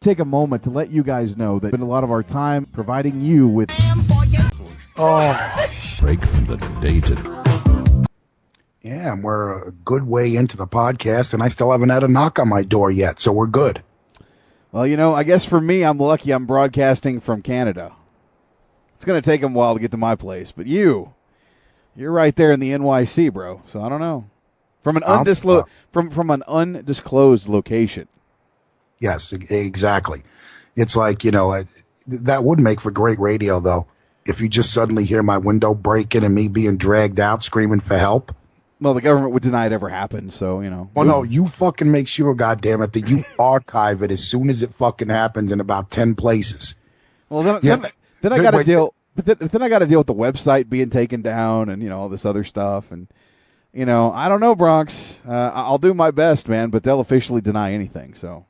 Take a moment to let you guys know that a lot of our time providing you with break from the dated. Yeah, and we're a good way into the podcast, and I still haven't had a knock on my door yet, so we're good. Well, you know, I guess for me, I'm lucky I'm broadcasting from Canada. It's going to take them a while to get to my place, but you're right there in the NYC, bro, so I don't know. From an from an undisclosed location. Yes, exactly. It's like, you know, that would make for great radio, though. If you just suddenly hear my window breaking and me being dragged out screaming for help. Well, the government would deny it ever happened, so, you know. Well, no, you fucking make sure, goddammit, that you archive it as soon as it fucking happens in about 10 places. Well, then I got to deal. But then I got to deal with the website being taken down and, you know, all this other stuff. And, you know, I don't know, Bronx. I'll do my best, man, but they'll officially deny anything, so.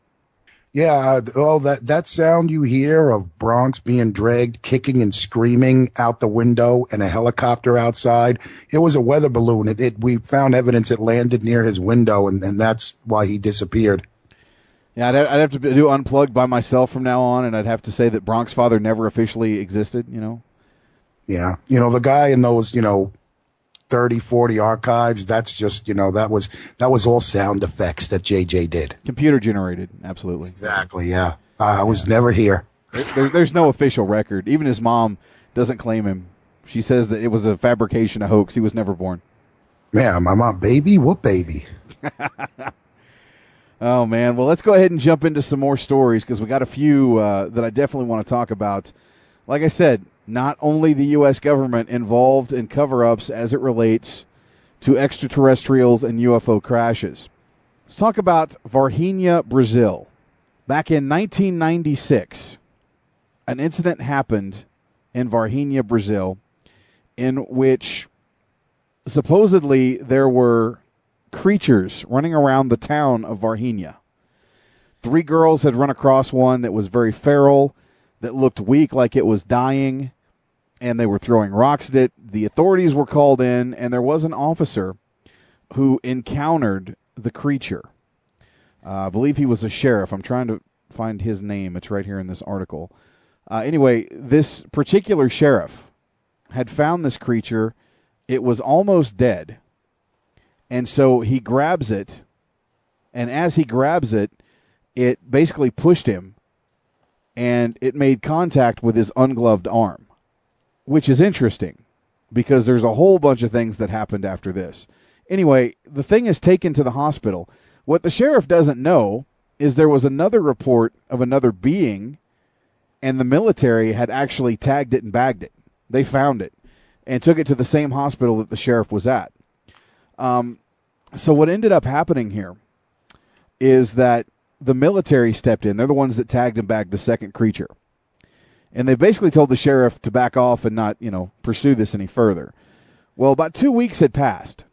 Yeah, that sound you hear of Bronx being dragged, kicking and screaming out the window and a helicopter outside, it was a weather balloon. We found evidence it landed near his window, and that's why he disappeared. Yeah, I'd have to do Unplugged by myself from now on, and I'd have to say that Bronx Father never officially existed, you know? Yeah. You know, the guy in those, 30, 40 archives, that's just, that was all sound effects that JJ did. Computer generated, absolutely. Exactly, yeah. I was never here. There's no official record. Even his mom doesn't claim him. She says that it was a fabrication, a hoax. He was never born. Yeah, my mom, baby? What baby? Oh, man. Well, let's go ahead and jump into some more stories because we got a few that I definitely want to talk about. Like I said, not only the U.S. government involved in cover-ups as it relates to extraterrestrials and UFO crashes. Let's talk about Varginha, Brazil. Back in 1996, an incident happened in Varginha, Brazil, in which supposedly there were creatures running around the town of Varginha. 3 girls had run across one that was very feral, that looked weak, like it was dying, and they were throwing rocks at it. The authorities were called in, and there was an officer who encountered the creature. I believe he was a sheriff. I'm trying to find his name. It's right here in this article. Anyway, this particular sheriff had found this creature. It was almost dead. And so he grabs it, and as he grabs it, it basically pushed him, and it made contact with his ungloved arm, which is interesting because there's a whole bunch of things that happened after this. Anyway, the thing is taken to the hospital. What the sheriff doesn't know is there was another report of another being, and the military had actually tagged it and bagged it. They found it and took it to the same hospital that the sheriff was at. So what ended up happening here is that the military stepped in. They're the ones that tagged and bagged the second creature. And they basically told the sheriff to back off and not, pursue this any further. Well, about 2 weeks had passed,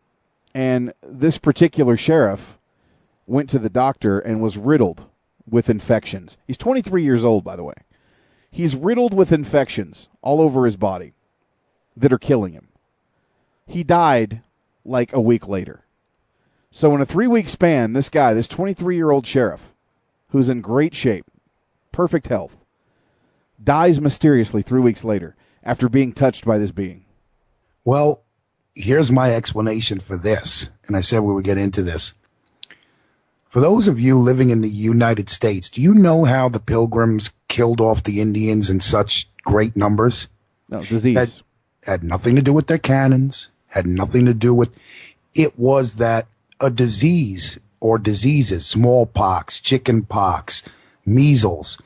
and this particular sheriff went to the doctor and was riddled with infections. He's 23 years old, by the way. He's riddled with infections all over his body that are killing him. He died like a week later. So in a 3-week span, this guy, this 23-year-old sheriff, who's in great shape, perfect health, dies mysteriously 3 weeks later after being touched by this being. Well, here's my explanation for this, and I said we would get into this. For those of you living in the United States, do you know how the Pilgrims killed off the Indians in such great numbers? No, disease. Had nothing to do with their cannons, had nothing to do with... It was that a disease or diseases, smallpox, chickenpox, measles,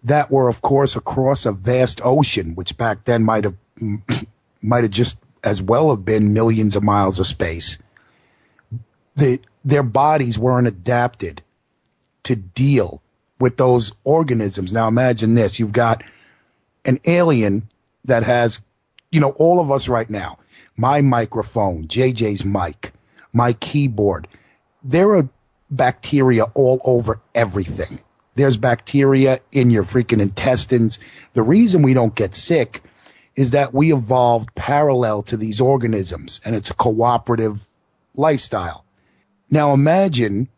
that were, of course, across a vast ocean, which back then might have just as well have been millions of miles of space. Their bodies weren't adapted to deal with those organisms. Now imagine this. You've got an alien that has, all of us right now, my microphone, JJ's mic, my keyboard. There are bacteria all over everything. There's bacteria in your freaking intestines. The reason we don't get sick is that we evolved parallel to these organisms, and it's a cooperative lifestyle. Now imagine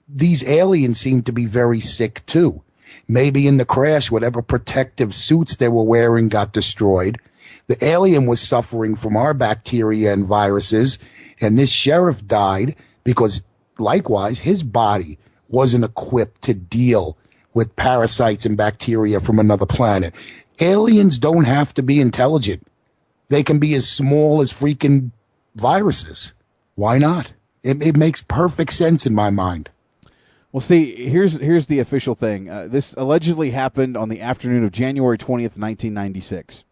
these aliens seem to be very sick too. Maybe in the crash, whatever protective suits they were wearing got destroyed. The alien was suffering from our bacteria and viruses, and this sheriff died because, likewise, his body wasn't equipped to deal with parasites and bacteria from another planet. Aliens don't have to be intelligent. They can be as small as freaking viruses. Why not? It makes perfect sense in my mind. Well, see, here's the official thing. This allegedly happened on the afternoon of January 20th, 1996.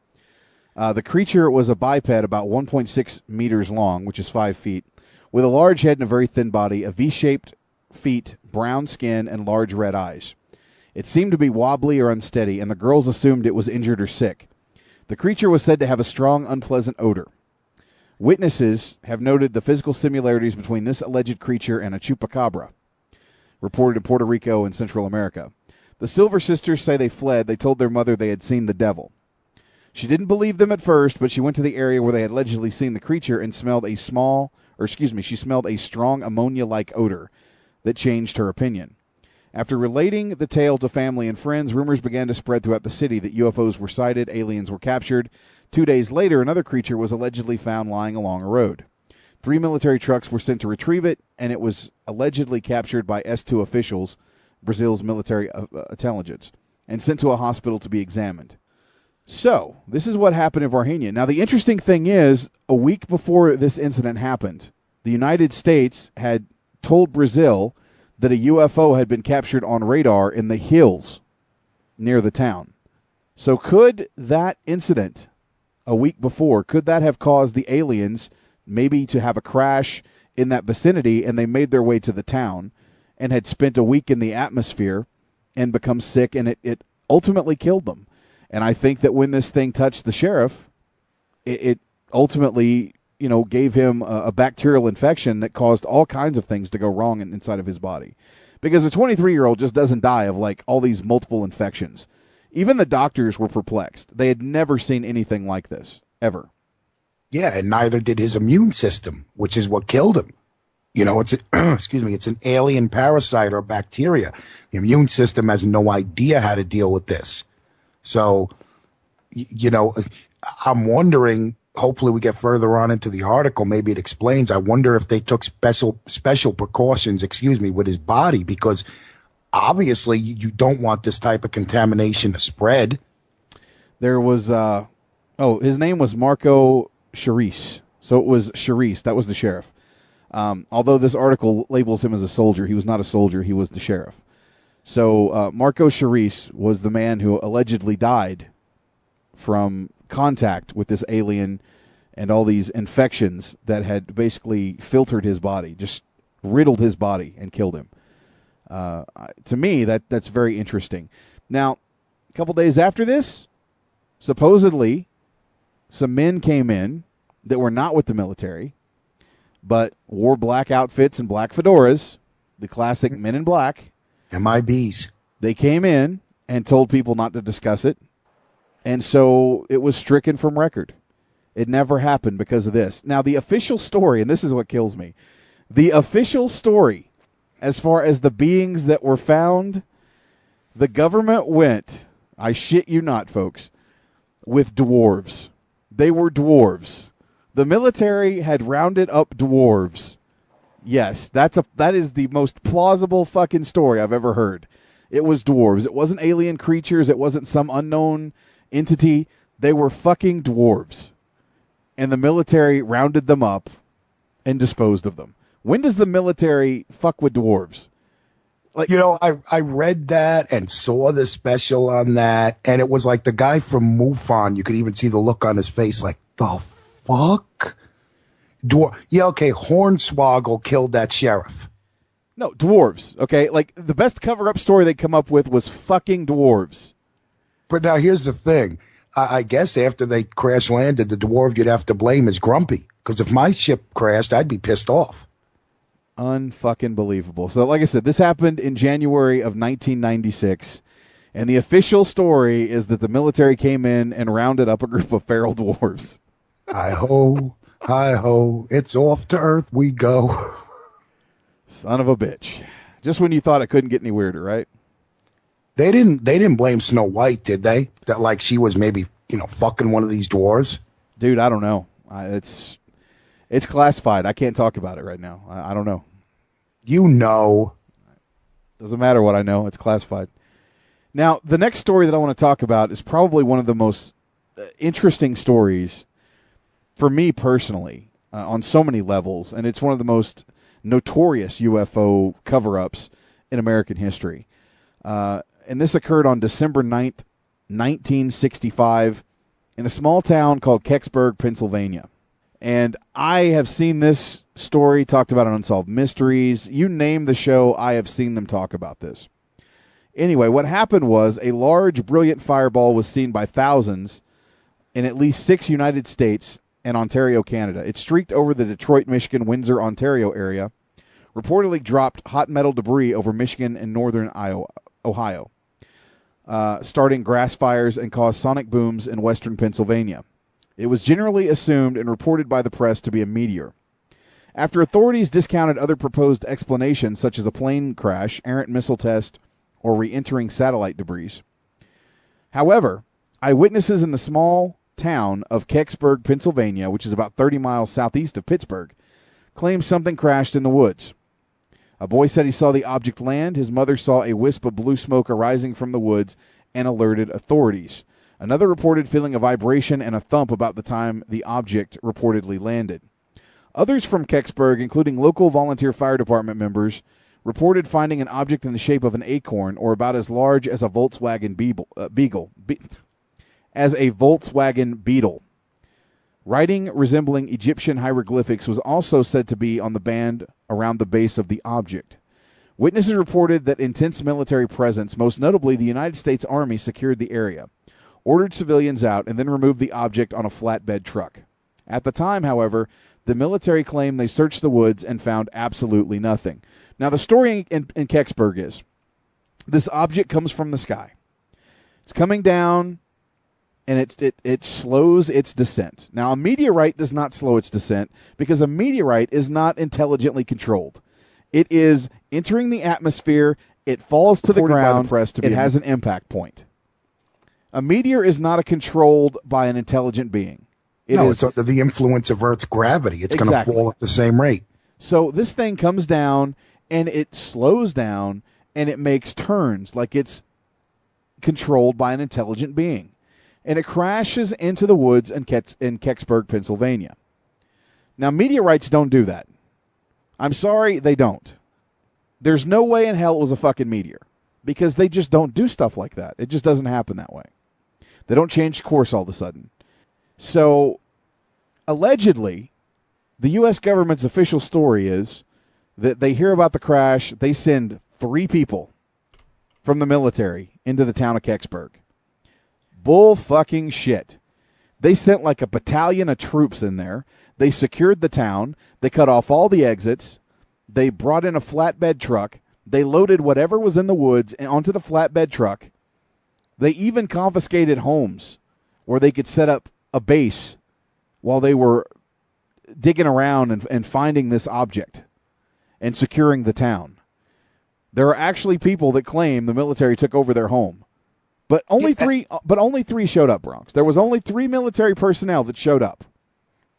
The creature was a biped about 1.6 meters long, which is 5 feet, with a large head and a very thin body, a V-shaped feet, brown skin, and large red eyes. It seemed to be wobbly or unsteady, and the girls assumed it was injured or sick. The creature was said to have a strong, unpleasant odor. Witnesses have noted the physical similarities between this alleged creature and a chupacabra, reported in Puerto Rico and Central America. The Silver Sisters say they fled. They told their mother they had seen the devil. She didn't believe them at first, but she went to the area where they had allegedly seen the creature and smelled she smelled a strong ammonia-like odor that changed her opinion. After relating the tale to family and friends, rumors began to spread throughout the city that UFOs were sighted, aliens were captured. 2 days later, another creature was allegedly found lying along a road. 3 military trucks were sent to retrieve it, and it was allegedly captured by S2 officials, Brazil's military intelligence, and sent to a hospital to be examined. So, this is what happened in Varginha. Now, the interesting thing is, a week before this incident happened, the United States had told Brazil that a UFO had been captured on radar in the hills near the town. So could that incident a week before, could that have caused the aliens maybe to have a crash in that vicinity, and they made their way to the town and had spent a week in the atmosphere and become sick, and it ultimately killed them? And I think that when this thing touched the sheriff, it ultimately, gave him a bacterial infection that caused all kinds of things to go wrong inside of his body. Because a 23-year-old just doesn't die of, all these multiple infections. Even the doctors were perplexed. They had never seen anything like this, ever. Yeah, and neither did his immune system, which is what killed him. It's it's an alien parasite or bacteria. The immune system has no idea how to deal with this. So, I'm wondering, hopefully we get further on into the article, maybe it explains, I wonder if they took special precautions, with his body, because obviously you don't want this type of contamination to spread. There was, his name was Marco Charisse. So it was Charisse. That was the sheriff. Although this article labels him as a soldier, he was not a soldier. He was the sheriff. So Marco Charisse was the man who allegedly died from contact with this alien and all these infections that had basically filtered his body, just riddled his body and killed him. To me, that's very interesting. Now, a couple days after this, supposedly, some men came in that were not with the military, but wore black outfits and black fedoras, the classic Men in Black. MIBs. They came in and told people not to discuss it, and so it was stricken from record. It never happened because of this. Now, the official story, and this is what kills me, the official story, as far as the beings that were found, the government went, I shit you not, folks, with dwarves. They were dwarves. The military had rounded up dwarves. Yes, that is the most plausible fucking story I've ever heard. It was dwarves. It wasn't alien creatures. It wasn't some unknown entity. They were fucking dwarves. And the military rounded them up and disposed of them. When does the military fuck with dwarves? I read that and saw the special on that, and it was like the guy from MUFON. You could even see the look on his face, like, the fuck? Hornswoggle killed that sheriff. No, dwarves, okay? Like, the best cover-up story they come up with was fucking dwarves. But now here's the thing. I guess after they crash landed, the dwarf you'd have to blame is Grumpy. Because if my ship crashed, I'd be pissed off. Unfucking believable. So, like I said, this happened in January of 1996, and the official story is that the military came in and rounded up a group of feral dwarves. Hi-ho, hi-ho, it's off to Earth we go. Son of a bitch. Just when you thought it couldn't get any weirder, right? They didn't blame Snow White, did they? That like she was maybe fucking one of these dwarves. Dude, I don't know. It's classified. I can't talk about it right now. I don't know. Doesn't matter what I know. It's classified. Now, the next story that I want to talk about is probably one of the most interesting stories for me personally on so many levels, and it's one of the most notorious UFO cover-ups in American history. And this occurred on December 9th, 1965, in a small town called Kecksburg, Pennsylvania. And I have seen this story talked about on Unsolved Mysteries. You name the show, I have seen them talk about this. Anyway, what happened was a large, brilliant fireball was seen by thousands in at least 6 United States and Ontario, Canada. It streaked over the Detroit, Michigan, Windsor, Ontario area, reportedly dropped hot metal debris over Michigan and northern Ohio, starting grass fires and caused sonic booms in western Pennsylvania. It was generally assumed and reported by the press to be a meteor. After authorities discounted other proposed explanations, such as a plane crash, errant missile test, or re-entering satellite debris. However, eyewitnesses in the small town of Kecksburg, Pennsylvania, which is about 30 miles southeast of Pittsburgh, claimed something crashed in the woods. A boy said he saw the object land. His mother saw a wisp of blue smoke arising from the woods and alerted authorities. Another reported feeling a vibration and a thump about the time the object reportedly landed. Others from Kecksburg, including local volunteer fire department members, reported finding an object in the shape of an acorn, or about as large as a Volkswagen beetle. Writing resembling Egyptian hieroglyphics was also said to be on the band around the base of the object. Witnesses reported that intense military presence, most notably the United States Army, secured the area, ordered civilians out, and then removed the object on a flatbed truck. At the time, however, the military claimed they searched the woods and found absolutely nothing. Now, the story in Kecksburg is, this object comes from the sky. It's coming down, and it slows its descent. Now, a meteorite does not slow its descent because a meteorite is not intelligently controlled. It is entering the atmosphere. It falls to the ground. It has an impact point. A meteor is not controlled by an intelligent being. It's under the influence of Earth's gravity. It's going to fall at the same rate. So this thing comes down, and it slows down, and it makes turns like it's controlled by an intelligent being. And it crashes into the woods in Kecksburg, Pennsylvania. Now, meteorites don't do that. I'm sorry, they don't. There's no way in hell it was a fucking meteor, because they just don't do stuff like that. It just doesn't happen that way. They don't change course all of a sudden. So, allegedly, the U.S. government's official story is that they hear about the crash, they send 3 people from the military into the town of Kecksburg. Bull fucking shit. They sent like a battalion of troops in there. They secured the town. They cut off all the exits. They brought in a flatbed truck. They loaded whatever was in the woods onto the flatbed truck. They even confiscated homes where they could set up a base while they were digging around and finding this object and securing the town. There are actually people that claim the military took over their home. But only three showed up, Bronx. There was only 3 military personnel that showed up.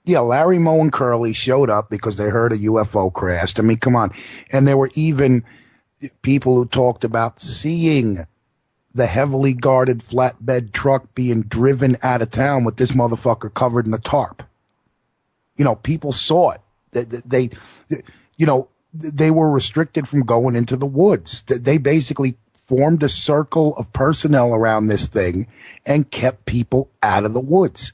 Yeah, Larry, Moe, and Curly showed up because they heard a UFO crashed. I mean, come on. And there were even people who talked about seeing the heavily guarded flatbed truck being driven out of town with this motherfucker covered in a tarp. People saw it. They were restricted from going into the woods. They basically formed a circle of personnel around this thing and kept people out of the woods.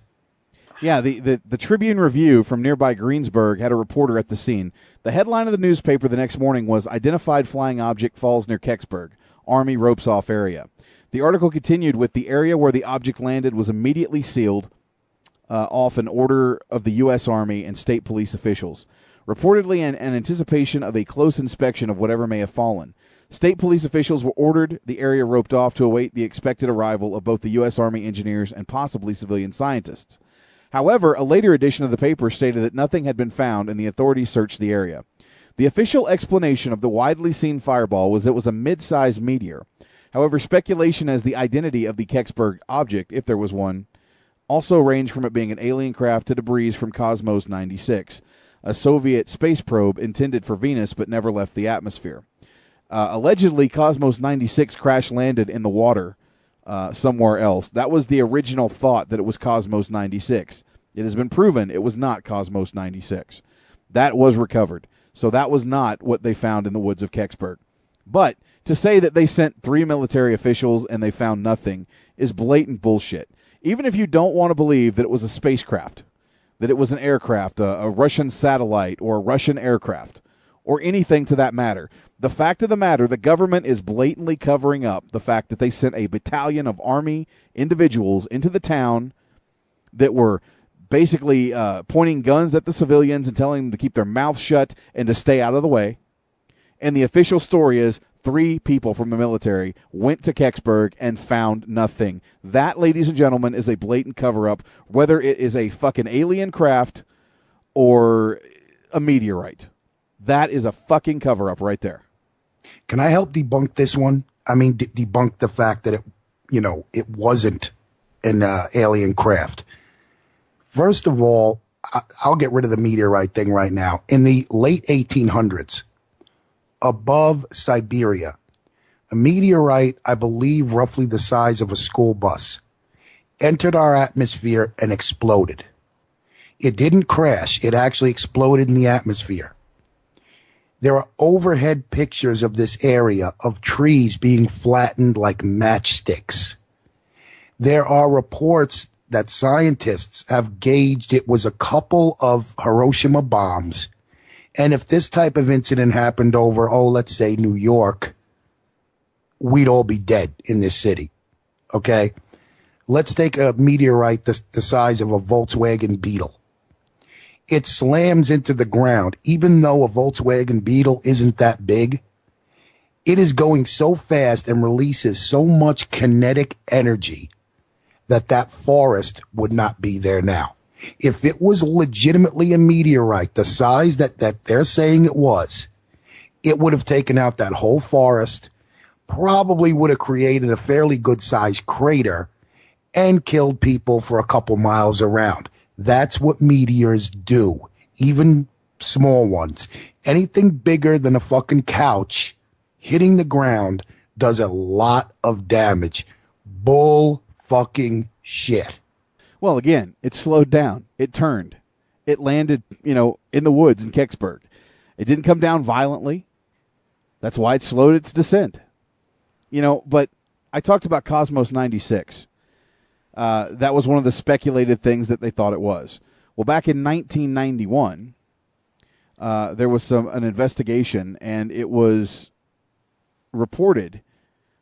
Yeah, the Tribune Review from nearby Greensburg had a reporter at the scene. The headline of the newspaper the next morning was, "Identified flying object falls near Kecksburg. Army ropes off area." The article continued with, "The area where the object landed was immediately sealed off an order of the U.S. Army and state police officials, reportedly in anticipation of a close inspection of whatever may have fallen. State police officials were ordered the area roped off to await the expected arrival of both the U.S. Army engineers and possibly civilian scientists. However, a later edition of the paper stated that nothing had been found and the authorities searched the area. The official explanation of the widely seen fireball was that it was a mid-sized meteor. However, speculation as the identity of the Kecksburg object, if there was one, also ranged from it being an alien craft to debris from Cosmos 96, a Soviet space probe intended for Venus but never left the atmosphere. Allegedly, Cosmos 96 crash-landed in the water somewhere else. That was the original thought, that it was Cosmos 96. It has been proven it was not Cosmos 96. That was recovered. So that was not what they found in the woods of Kecksburg. But to say that they sent 3 military officials and they found nothing is blatant bullshit. Even if you don't want to believe that it was a spacecraft, that it was an aircraft, a Russian satellite or a Russian aircraft, or anything to that matter, the fact of the matter, the government is blatantly covering up the fact that they sent a battalion of Army individuals into the town that were basically pointing guns at the civilians and telling them to keep their mouths shut and to stay out of the way. And the official story is 3 people from the military went to Kecksburg and found nothing. That, ladies and gentlemen, is a blatant cover-up, whether it is a fucking alien craft or a meteorite. That is a fucking cover-up right there. Can I help debunk this one? I mean, debunk the fact that it wasn't an alien craft. First of all, I'll get rid of the meteorite thing right now. In the late 1800s, above Siberia, a meteorite, I believe roughly the size of a school bus, entered our atmosphere and exploded. It didn't crash. It actually exploded in the atmosphere. There are overhead pictures of this area of trees being flattened like matchsticks. There are reports that scientists have gauged it was a couple of Hiroshima bombs. And if this type of incident happened over, let's say New York, we'd all be dead in this city. Okay? Let's take a meteorite the size of a Volkswagen Beetle. It slams into the ground. Even though a Volkswagen Beetle isn't that big, it is going so fast and releases so much kinetic energy that forest would not be there now. If it was legitimately a meteorite, the size that they're saying it was, it would have taken out that whole forest, probably would have created a fairly good-sized crater, and killed people for a couple miles around. That's what meteors do, even small ones. Anything bigger than a fucking couch hitting the ground does a lot of damage. Bull fucking shit. Well, again, it slowed down. It turned. It landed, in the woods in Kecksburg. It didn't come down violently. That's why it slowed its descent. But I talked about Cosmos 96. That was one of the speculated things that they thought it was. Well, back in 1991, there was an investigation, and it was reported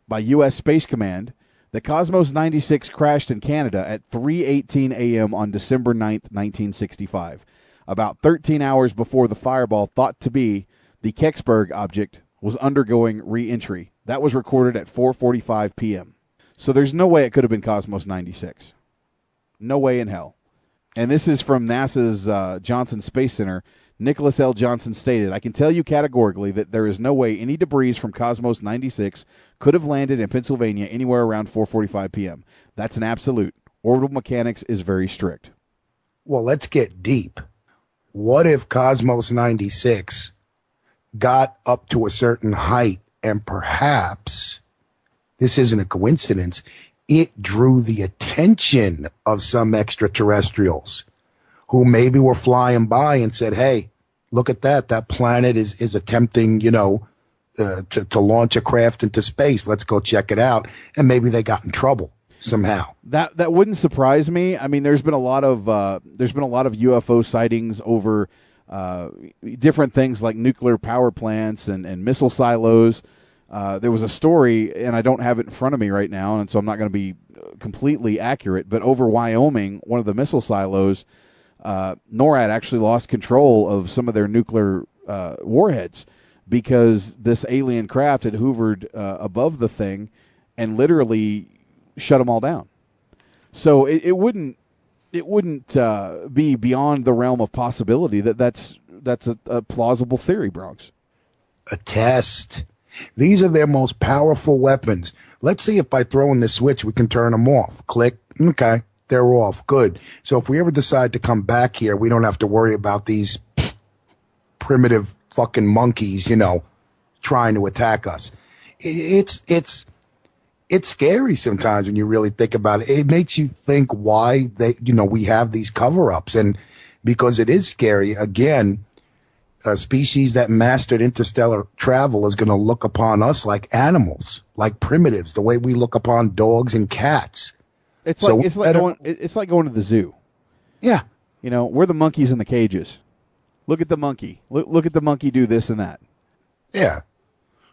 by U.S. Space Command that Cosmos 96 crashed in Canada at 3:18 a.m. on December 9th, 1965, about 13 hours before the fireball thought to be the Kecksburg object was undergoing re-entry. That was recorded at 4:45 p.m. So there's no way it could have been Cosmos 96. No way in hell. And this is from NASA's Johnson Space Center. Nicholas L. Johnson stated, "I can tell you categorically that there is no way any debris from Cosmos 96 could have landed in Pennsylvania anywhere around 4:45 p.m. That's an absolute. Orbital mechanics is very strict." Well, let's get deep. What if Cosmos 96 got up to a certain height and perhaps, this isn't a coincidence, it drew the attention of some extraterrestrials who maybe were flying by and said, hey, look at that. That planet is attempting, to launch a craft into space. Let's go check it out. And maybe they got in trouble somehow. That wouldn't surprise me. I mean, there's been a lot of UFO sightings over different things like nuclear power plants and missile silos. There was a story, and I don't have it in front of me right now, and so I'm not going to be completely accurate, but over Wyoming, one of the missile silos, NORAD actually lost control of some of their nuclear warheads because this alien craft had hovered above the thing and literally shut them all down. So it wouldn't be beyond the realm of possibility that's a plausible theory, Bronx. A test. These are their most powerful weapons. let's see if by throwing this switch we can turn them off. Click. Okay, they're off. Good. So if we ever decide to come back here, we don't have to worry about these primitive fucking monkeys, trying to attack us. It's scary sometimes when you really think about it. It makes you think why we have these cover-ups, and because it is scary. Again, a species that mastered interstellar travel is going to look upon us like animals, like primitives, the way we look upon dogs and cats. It's like going to the zoo. Yeah. We're the monkeys in the cages. Look at the monkey. Look at the monkey do this and that. Yeah.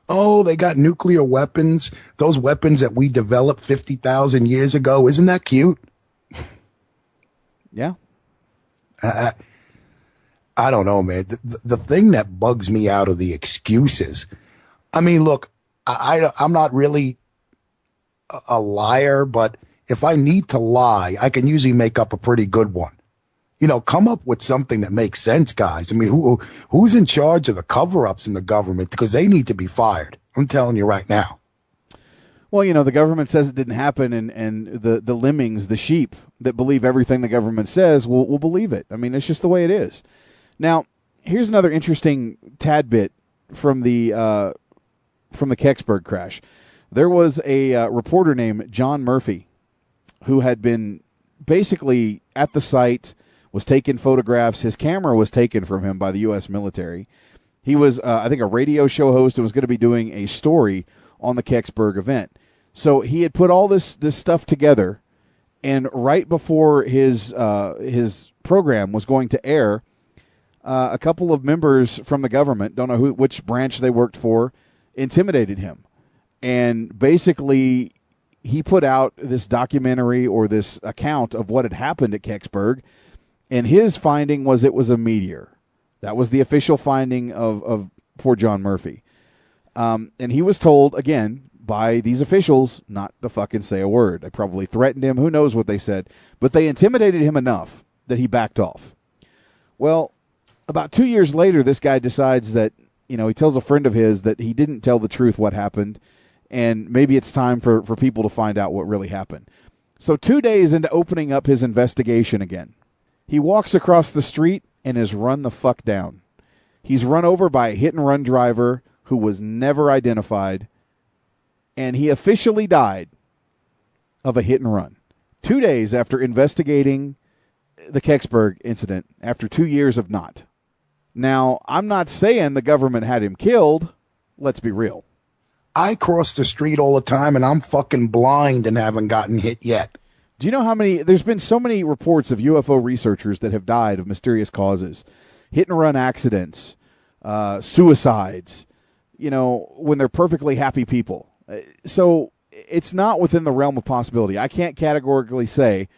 Oh, they got nuclear weapons. Those weapons that we developed 50,000 years ago. Isn't that cute? Yeah. I don't know, man. The thing that bugs me out of the excuses. I mean, look, I'm not really a liar, but if I need to lie, I can usually make up a pretty good one. Come up with something that makes sense, guys. I mean, who's in charge of the cover-ups in the government? Because they need to be fired. I'm telling you right now. Well, the government says it didn't happen, and the lemmings, the sheep that believe everything the government says will believe it. I mean, it's just the way it is. Now, here's another interesting tad bit from the Kecksburg crash. There was a reporter named John Murphy who had been basically at the site, was taking photographs. His camera was taken from him by the U.S. military. He was, I think, a radio show host and was going to be doing a story on the Kecksburg event. So he had put all this stuff together, and right before his program was going to air, a couple of members from the government, don't know which branch they worked for, intimidated him. And basically, he put out this documentary or this account of what had happened at Kecksburg, and his finding was it was a meteor. That was the official finding of poor John Murphy. And he was told, again, by these officials not to fucking say a word. They probably threatened him. Who knows what they said. But they intimidated him enough that he backed off. Well, about 2 years later, this guy decides that, he tells a friend of his that he didn't tell the truth what happened, and maybe it's time for people to find out what really happened. So 2 days into opening up his investigation again, he walks across the street and is run the fuck down. He's run over by a hit-and-run driver who was never identified, and he officially died of a hit-and-run. 2 days after investigating the Kecksburg incident, after 2 years of not. Now, I'm not saying the government had him killed. Let's be real. I cross the street all the time, and I'm fucking blind and haven't gotten hit yet. Do you know how many? There's been so many reports of UFO researchers that have died of mysterious causes, hit-and-run accidents, suicides, when they're perfectly happy people. So it's not within the realm of possibility. I can't categorically say,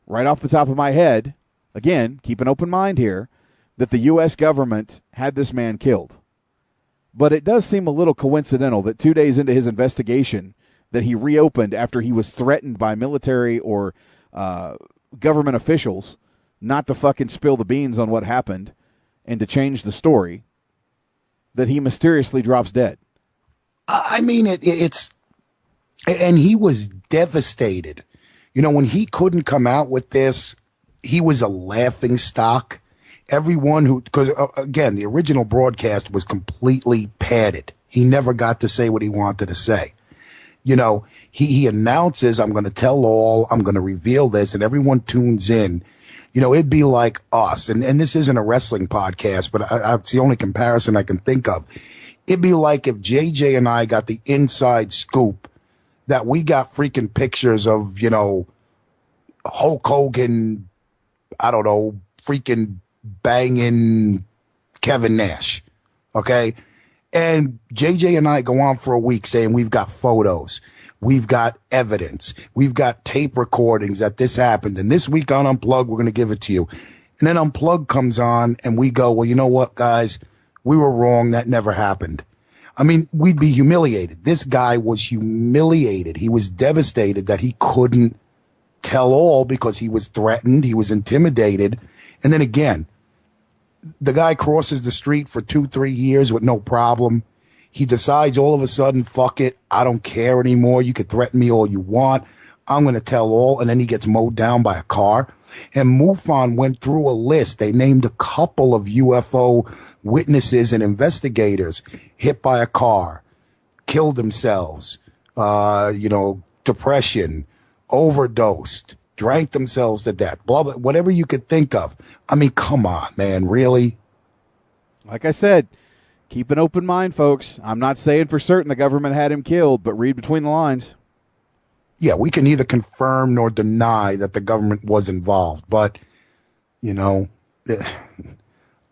right off the top of my head, again, keep an open mind here, that the U.S. government had this man killed. But it does seem a little coincidental that 2 days into his investigation that he reopened after he was threatened by military or government officials not to fucking spill the beans on what happened and to change the story, that he drops dead. I mean, it's... And he was devastated. When he couldn't come out with this, he was a laughing stock. Everyone because again, the original broadcast was completely padded. He never got to say what he wanted to say. He announces, I'm going to tell all, I'm going to reveal this, and everyone tunes in. It'd be like us, and this isn't a wrestling podcast, but it's the only comparison I can think of. It'd be like if JJ and I got the inside scoop that we got freaking pictures of, Hulk Hogan, I don't know, freaking banging Kevin Nash, okay? And JJ and I go on for a week saying we've got photos, we've got evidence, we've got tape recordings that this happened, and this week on UnPlugged, we're going to give it to you. And then UnPlugged comes on, and we go, well, you know what, guys? We were wrong. That never happened. I mean, we'd be humiliated. This guy was humiliated. He was devastated that he couldn't tell all because he was threatened, he was intimidated. And then again, the guy crosses the street for 2-3 years with no problem. He decides all of a sudden, fuck it, I don't care anymore. You could threaten me all you want. I'm going to tell all. And then he gets mowed down by a car. And MUFON went through a list. They named a couple of UFO witnesses and investigators hit by a car, killed themselves, depression, overdosed, drank themselves to death, blah, blah, whatever you could think of. I mean, come on, man, really? Like I said, keep an open mind, folks. I'm not saying for certain the government had him killed, but read between the lines. Yeah, we can neither confirm nor deny that the government was involved. But,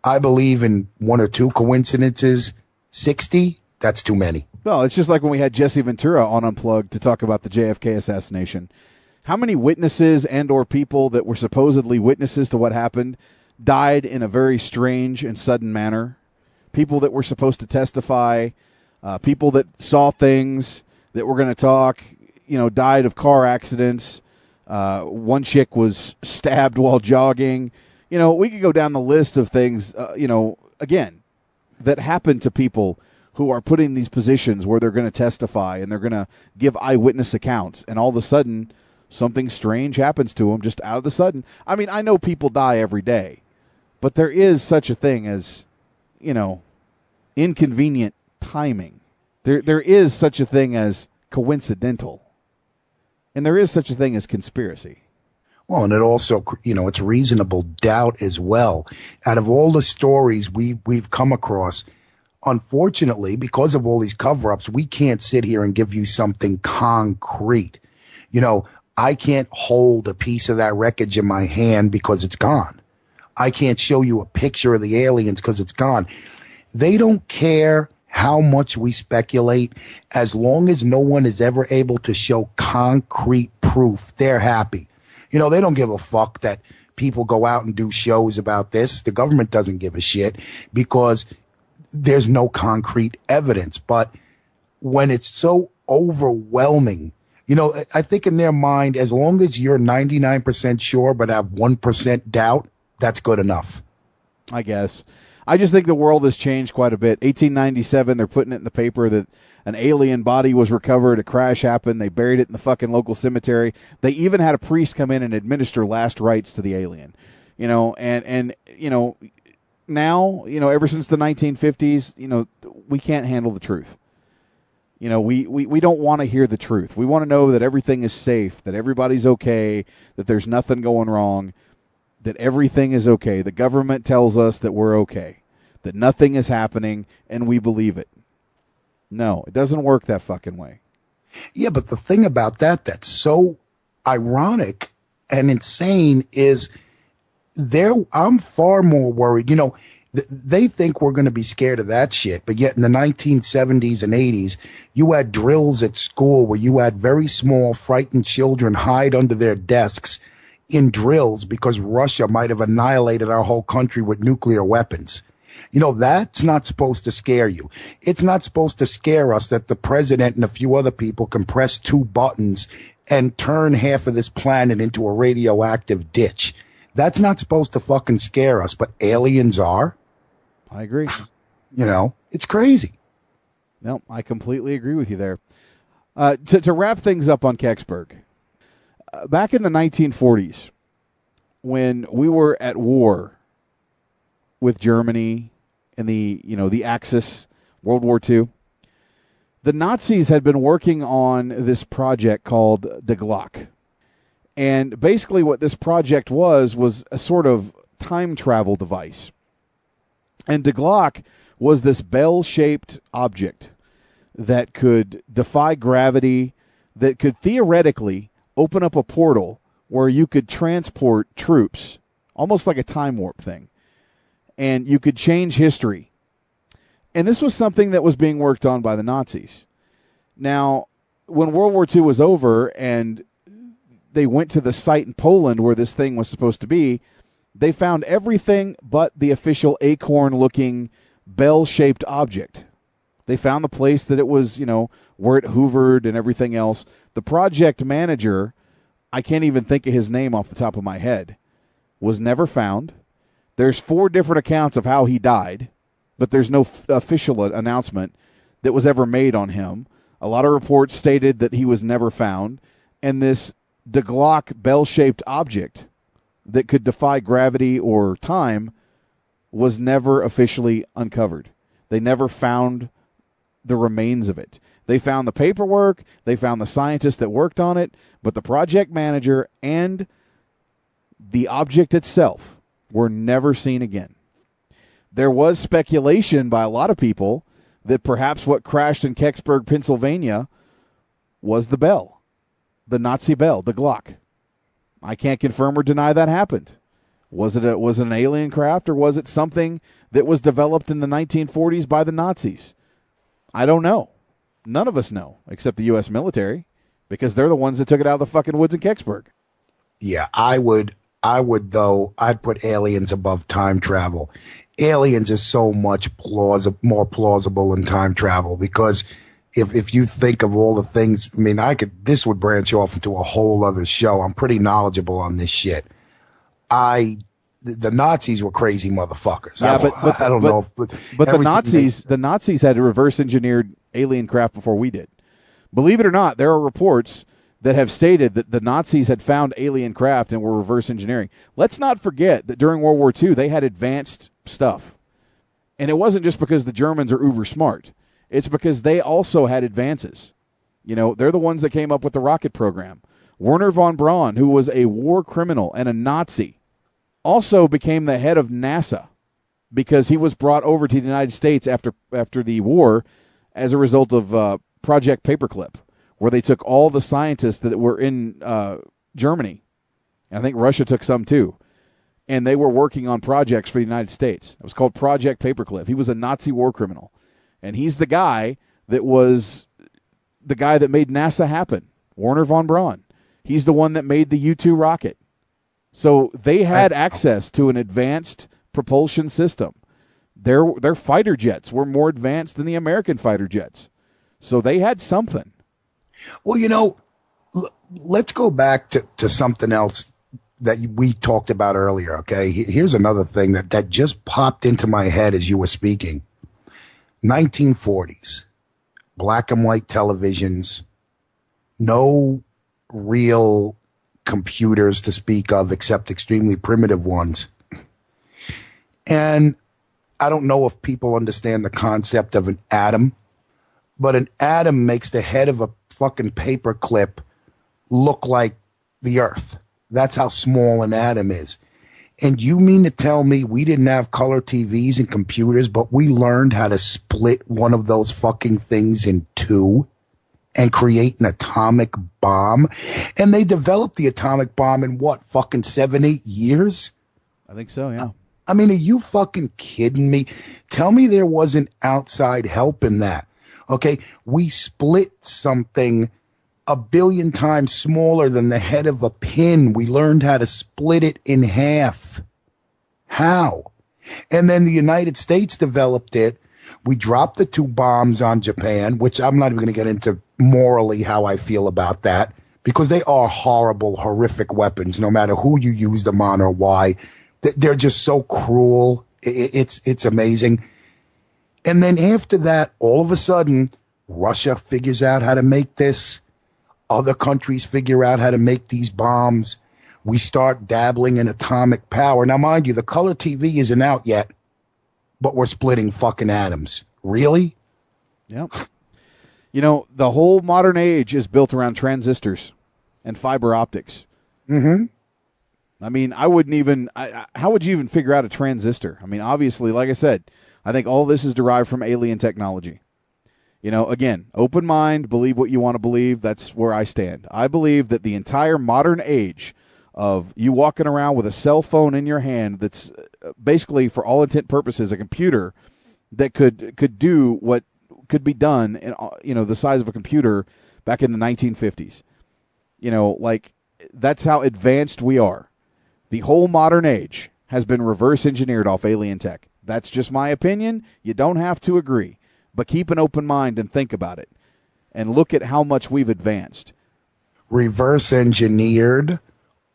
I believe in one or two coincidences. 60, that's too many. Well, it's just like when we had Jesse Ventura on Unplugged to talk about the JFK assassination. How many witnesses and or people that were supposedly witnesses to what happened died in a very strange and sudden manner? People that were supposed to testify, people that saw things that were going to talk, died of car accidents. One chick was stabbed while jogging. We could go down the list of things, again, that happened to people who are put in these positions where they're going to testify and they're going to give eyewitness accounts. And all of a sudden, something strange happens to them just out of the sudden. I mean, I know people die every day, but there is such a thing as, inconvenient timing. There is such a thing as coincidental. And there is such a thing as conspiracy. Well, and it also, it's reasonable doubt as well. Out of all the stories we've come across, unfortunately, because of all these cover-ups, we can't sit here and give you something concrete. I can't hold a piece of that wreckage in my hand because it's gone. I can't show you a picture of the aliens because it's gone. They don't care how much we speculate. As long as no one is ever able to show concrete proof, they're happy. They don't give a fuck that people go out and do shows about this. The government doesn't give a shit because there's no concrete evidence. But when it's so overwhelming, I think in their mind, as long as you're 99% sure but have 1% doubt, that's good enough. I guess. I just think the world has changed quite a bit. 1897, they're putting it in the paper that an alien body was recovered, a crash happened, they buried it in the fucking local cemetery. They even had a priest come in and administer last rites to the alien. Now, ever since the 1950s, we can't handle the truth. We don't want to hear the truth. We want to know that everything is safe, that everybody's okay, that there's nothing going wrong, that everything is okay. The government tells us that we're okay, that nothing is happening, and we believe it. No, it doesn't work that fucking way. Yeah, but the thing about that's so ironic and insane is I'm far more worried. They think we're going to be scared of that shit, but yet in the 1970s and 80s, you had drills at school where you had very small, frightened children hide under their desks in drills because Russia might have annihilated our whole country with nuclear weapons. That's not supposed to scare you. It's not supposed to scare us that the president and a few other people can press two buttons and turn half of this planet into a radioactive ditch. That's not supposed to fucking scare us, but aliens are. I agree. It's crazy. No, I completely agree with you there. To wrap things up on Kecksburg, back in the 1940s, when we were at war with Germany and the Axis, World War II, the Nazis had been working on this project called the Glock. And basically what this project was a sort of time travel device. And the Glock was this bell-shaped object that could defy gravity, that could theoretically open up a portal where you could transport troops, almost like a time warp thing. And you could change history. And this was something that was being worked on by the Nazis. Now, when World War II was over and they went to the site in Poland where this thing was supposed to be, they found everything but the official acorn-looking bell-shaped object. They found the place that it was, where it hoovered and everything else. The project manager, I can't even think of his name off the top of my head, was never found. There's 4 different accounts of how he died, but there's no official announcement. that was ever made on him. A lot of reports stated that he was never found. And this De Glock bell-shaped object that could defy gravity or time was never officially uncovered. They never found the remains of it. They found the paperwork, they found the scientists that worked on it, but the project manager and the object itself were never seen again. There was speculation by a lot of people that perhaps what crashed in Kecksburg, Pennsylvania was the bell, the Nazi bell, the Glock. I can't confirm or deny that happened. Was it an alien craft, or was it something that was developed in the 1940s by the Nazis? I don't know. None of us know, except the U.S. military, because they're the ones that took it out of the fucking woods in Kecksburg. Yeah, I would though. I'd put aliens above time travel. Aliens is so much more plausible than time travel, because if you think of all the things, I mean, this would branch off into a whole other show. I'm pretty knowledgeable on this shit. The Nazis were crazy motherfuckers. Yeah, I don't know. But the Nazis had reverse engineered alien craft before we did. Believe it or not, there are reports that have stated that the Nazis had found alien craft and were reverse engineering. Let's not forget that during World War II, they had advanced stuff. And it wasn't just because the Germans are uber smart. It's because they also had advances. You know, they're the ones that came up with the rocket program. Werner von Braun, who was a war criminal and a Nazi, also became the head of NASA because he was brought over to the United States after the war as a result of Project Paperclip, where they took all the scientists that were in Germany, and I think Russia took some too, and they were working on projects for the United States. It was called Project Paperclip. He was a Nazi war criminal, and he's the guy that made NASA happen, Werner von Braun. He's the one that made the U-2 rocket. So they had access to an advanced propulsion system. Their fighter jets were more advanced than the American fighter jets. So they had something. Well, you know, let's go back to something else that we talked about earlier, okay? Here's another thing that just popped into my head as you were speaking. 1940s, black and white televisions, no real computers to speak of except extremely primitive ones. And I don't know if people understand the concept of an atom, but an atom makes the head of a fucking paper clip look like the earth. That's how small an atom is. And you mean to tell me we didn't have color TVs and computers, but we learned how to split one of those fucking things in two and create an atomic bomb? And they developed the atomic bomb in what, fucking 7-8 years? I think so, yeah. I mean, are you fucking kidding me? Tell me there wasn't outside help in that. Okay, we split something 1 billion times smaller than the head of a pin. We learned how to split it in half. How? And then the United States developed it. We dropped the 2 bombs on Japan, which I'm not even going to get into morally how I feel about that, because they are horrible, horrific weapons, no matter who you use them on or why. They're just so cruel. It's amazing. And then after that, all of a sudden, Russia figures out how to make this. Other countries figure out how to make these bombs. We start dabbling in atomic power. Now, mind you, the color TV isn't out yet, but we're splitting fucking atoms. Really? Yeah. You know, the whole modern age is built around transistors and fiber optics. Mm-hmm. I mean, how would you even figure out a transistor? I mean, obviously, like I said, I think all this is derived from alien technology. You know, again, open mind, believe what you want to believe. That's where I stand. I believe that the entire modern age of you walking around with a cell phone in your hand that's basically, for all intent purposes, a computer that could do what could be done in, you know, the size of a computer back in the 1950s. You know, like, that's how advanced we are. The whole modern age has been reverse engineered off alien tech. That's just my opinion. You don't have to agree. But keep an open mind and think about it. And look at how much we've advanced. Reverse engineered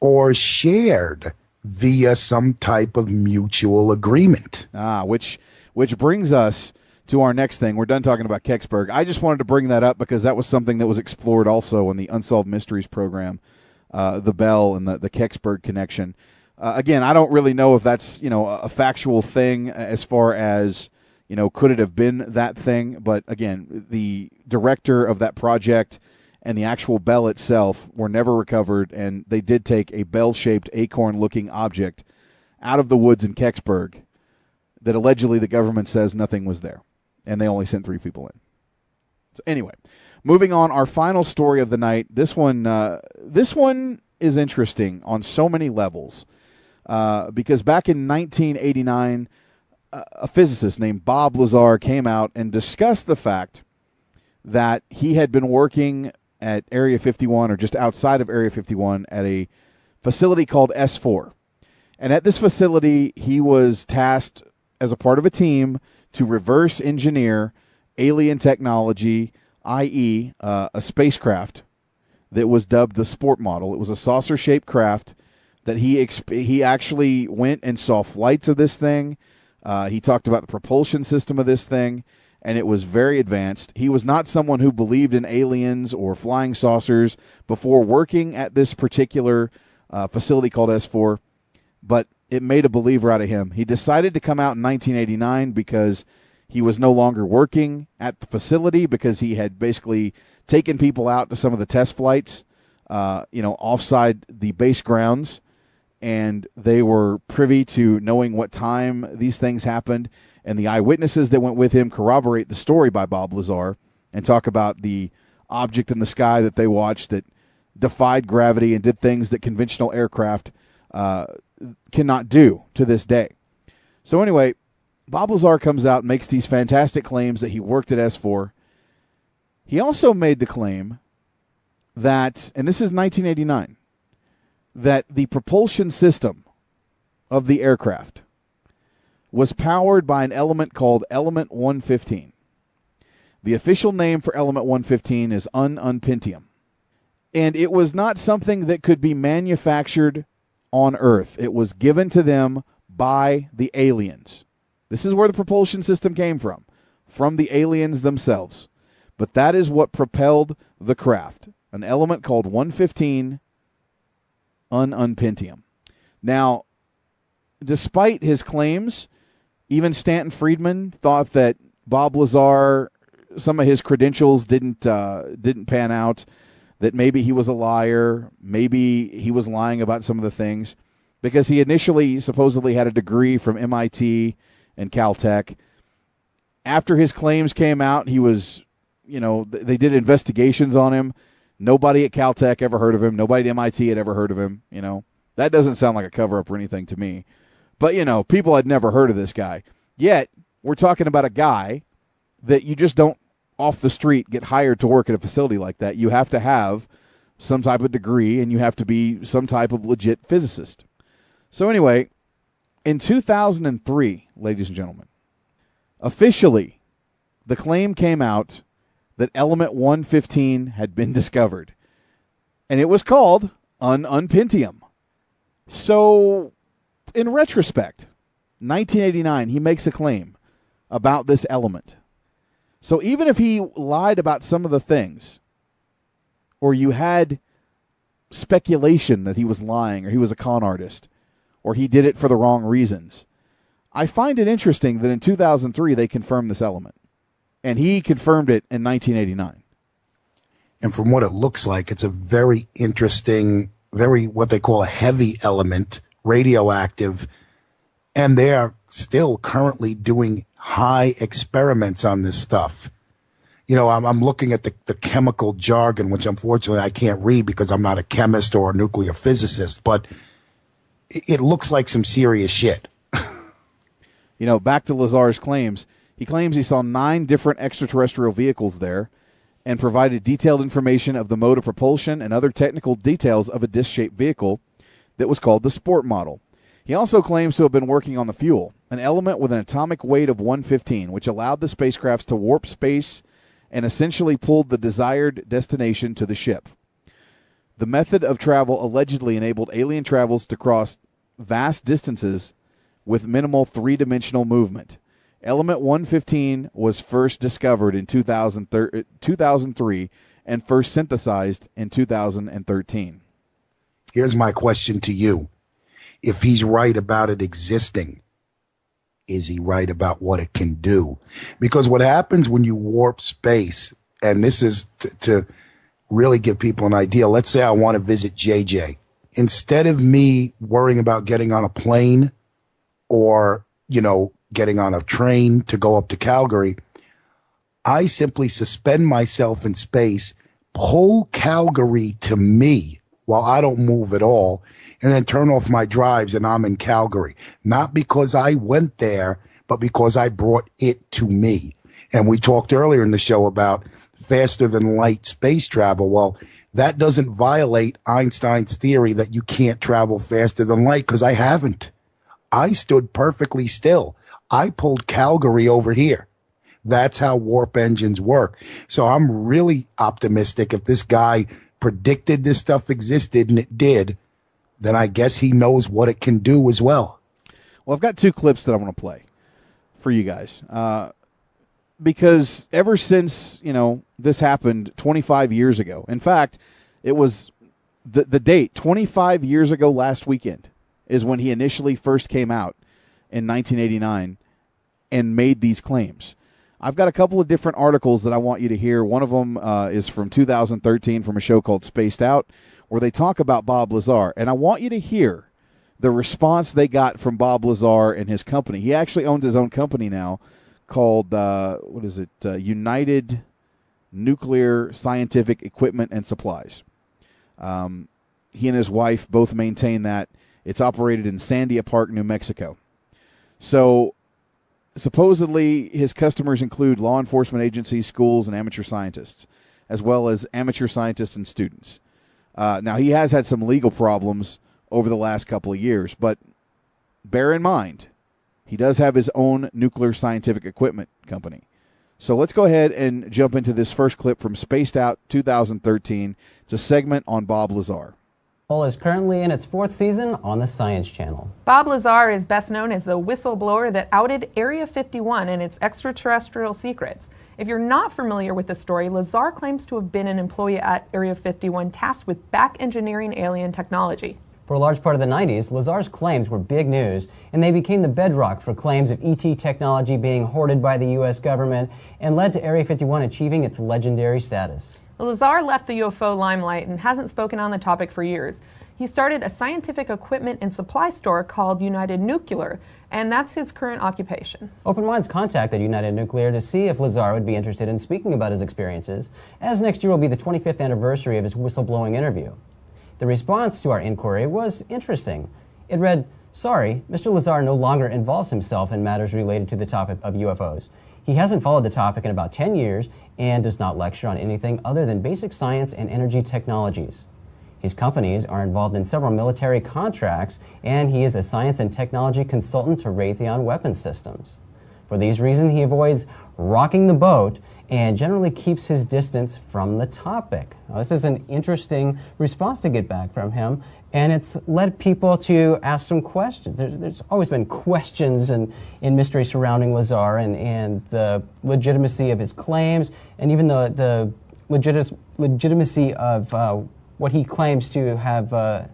or shared via some type of mutual agreement. Which brings us to our next thing. We're done talking about Kecksburg. I just wanted to bring that up because that was something that was explored also in the Unsolved Mysteries program, the Bell and the Kecksburg connection. Again, I don't really know if that's, a factual thing as far as, could it have been that thing? But again, the director of that project and the actual bell itself were never recovered, and they did take a bell-shaped acorn-looking object out of the woods in Kecksburg that allegedly the government says nothing was there, and they only sent 3 people in. So anyway, moving on, our final story of the night. This one is interesting on so many levels because back in 1989, a physicist named Bob Lazar came out and discussed the fact that he had been working at Area 51 or just outside of Area 51 at a facility called S4. And at this facility, he was tasked as a part of a team to reverse engineer alien technology, i.e., a spacecraft that was dubbed the Sport Model. It was a saucer-shaped craft that he actually went and saw flights of this thing. He talked about the propulsion system of this thing, and it was very advanced. He was not someone who believed in aliens or flying saucers before working at this particular facility called S4, but it made a believer out of him. He decided to come out in 1989 because he was no longer working at the facility, because he had basically taken people out to some of the test flights, offside the base grounds, and they were privy to knowing what time these things happened. And the eyewitnesses that went with him corroborate the story by Bob Lazar and talk about the object in the sky that they watched that defied gravity and did things that conventional aircraft cannot do to this day. So anyway, Bob Lazar comes out and makes these fantastic claims that he worked at S4. He also made the claim that, and this is 1989, that the propulsion system of the aircraft was powered by an element called element 115. The official name for element 115 is unpentium. And it was not something that could be manufactured on Earth. It was given to them by the aliens. This is where the propulsion system came from the aliens themselves. But that is what propelled the craft, an element called 115 unpentium. Now, despite his claims, even Stanton Friedman thought that Bob Lazar, some of his credentials didn't pan out, that maybe he was a liar, maybe he was lying about some of the things, because he initially supposedly had a degree from MIT and Caltech. After his claims came out, he was, they did investigations on him. Nobody at Caltech ever heard of him. Nobody at MIT had ever heard of him. That doesn't sound like a cover-up or anything to me. But, people had never heard of this guy. Yet, we're talking about a guy that you just don't, off the street, get hired to work at a facility like that. You have to have some type of degree, and you have to be some type of legit physicist. So anyway, in 2003, ladies and gentlemen, officially, the claim came out that element 115 had been discovered. And it was called unpentium. So, in retrospect, 1989, he makes a claim about this element. So even if he lied about some of the things, or you had speculation that he was lying, or he was a con artist, or he did it for the wrong reasons, I find it interesting that in 2003 they confirmed this element. And he confirmed it in 1989. And from what it looks like, it's a very interesting, very what they call a heavy element, radioactive, and they are still currently doing high experiments on this stuff. I'm looking at the chemical jargon, which unfortunately I can't read because I'm not a chemist or a nuclear physicist, but it looks like some serious shit. Back to Lazar's claims. He claims he saw 9 different extraterrestrial vehicles there and provided detailed information of the mode of propulsion and other technical details of a disc-shaped vehicle that was called the Sport Model. He also claims to have been working on the fuel, an element with an atomic weight of 115, which allowed the spacecrafts to warp space and essentially pulled the desired destination to the ship. The method of travel allegedly enabled alien travels to cross vast distances with minimal three-dimensional movement. Element 115 was first discovered in 2003 and first synthesized in 2013. Here's my question to you. If he's right about it existing, is he right about what it can do? Because what happens when you warp space, and this is to really give people an idea. Let's say I want to visit JJ. Instead of me worrying about getting on a plane or, getting on a train to go up to Calgary, I simply suspend myself in space, pull Calgary to me while I don't move at all, and then turn off my drives and I'm in Calgary. Not because I went there, but because I brought it to me. And we talked earlier in the show about faster than light space travel. Well, that doesn't violate Einstein's theory that you can't travel faster than light, because I haven't. I stood perfectly still. I pulled Calgary over here. That's how warp engines work. So I'm really optimistic. If this guy predicted this stuff existed, and it did, then I guess he knows what it can do as well. Well, I've got two clips that I want to play for you guys. Because ever since, this happened 25 years ago. In fact, it was the date, 25 years ago last weekend, is when he initially first came out in 1989 and made these claims. I've got a couple of different articles that I want you to hear. One of them is from 2013 from a show called Spaced Out, where they talk about Bob Lazar. And I want you to hear the response they got from Bob Lazar and his company. He actually owns his own company now called, United Nuclear Scientific Equipment and Supplies. He and his wife both maintain that. It's operated in Sandia Park, New Mexico. So supposedly his customers include law enforcement agencies, schools, and amateur scientists, as well as amateur scientists and students. Now, he has had some legal problems over the last couple of years, but bear in mind, he does have his own nuclear scientific equipment company. So let's go ahead and jump into this first clip from Spaced Out 2013. It's a segment on Bob Lazar. Is currently in its 4th season on the Science Channel. Bob Lazar is best known as the whistleblower that outed Area 51 and its extraterrestrial secrets. If you're not familiar with the story, Lazar claims to have been an employee at Area 51 tasked with back engineering alien technology. For a large part of the 90s, Lazar's claims were big news, and they became the bedrock for claims of ET technology being hoarded by the U.S. government and led to Area 51 achieving its legendary status. Lazar left the UFO limelight and hasn't spoken on the topic for years. He started a scientific equipment and supply store called United Nuclear, and that's his current occupation. Open Minds contacted United Nuclear to see if Lazar would be interested in speaking about his experiences, as next year will be the 25th anniversary of his whistleblowing interview. The response to our inquiry was interesting. It read, "Sorry, Mr. Lazar no longer involves himself in matters related to the topic of UFOs. He hasn't followed the topic in about 10 years and does not lecture on anything other than basic science and energy technologies. His companies are involved in several military contracts, and he is a science and technology consultant to Raytheon weapons systems. For these reasons, he avoids rocking the boat and generally keeps his distance from the topic." Now, this is an interesting response to get back from him, and it's led people to ask some questions. There's always been questions and mystery surrounding Lazar and the legitimacy of his claims, and even the legitimacy of what he claims to have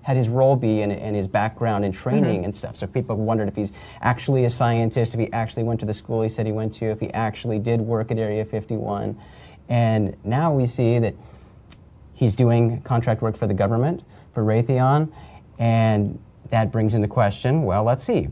had his role be and his background and training and stuff. So people wondered if he's actually a scientist, if he actually went to the school he said he went to, if he actually did work at Area 51. And now we see that he's doing contract work for the government, for Raytheon, and that brings into question, well, let's see.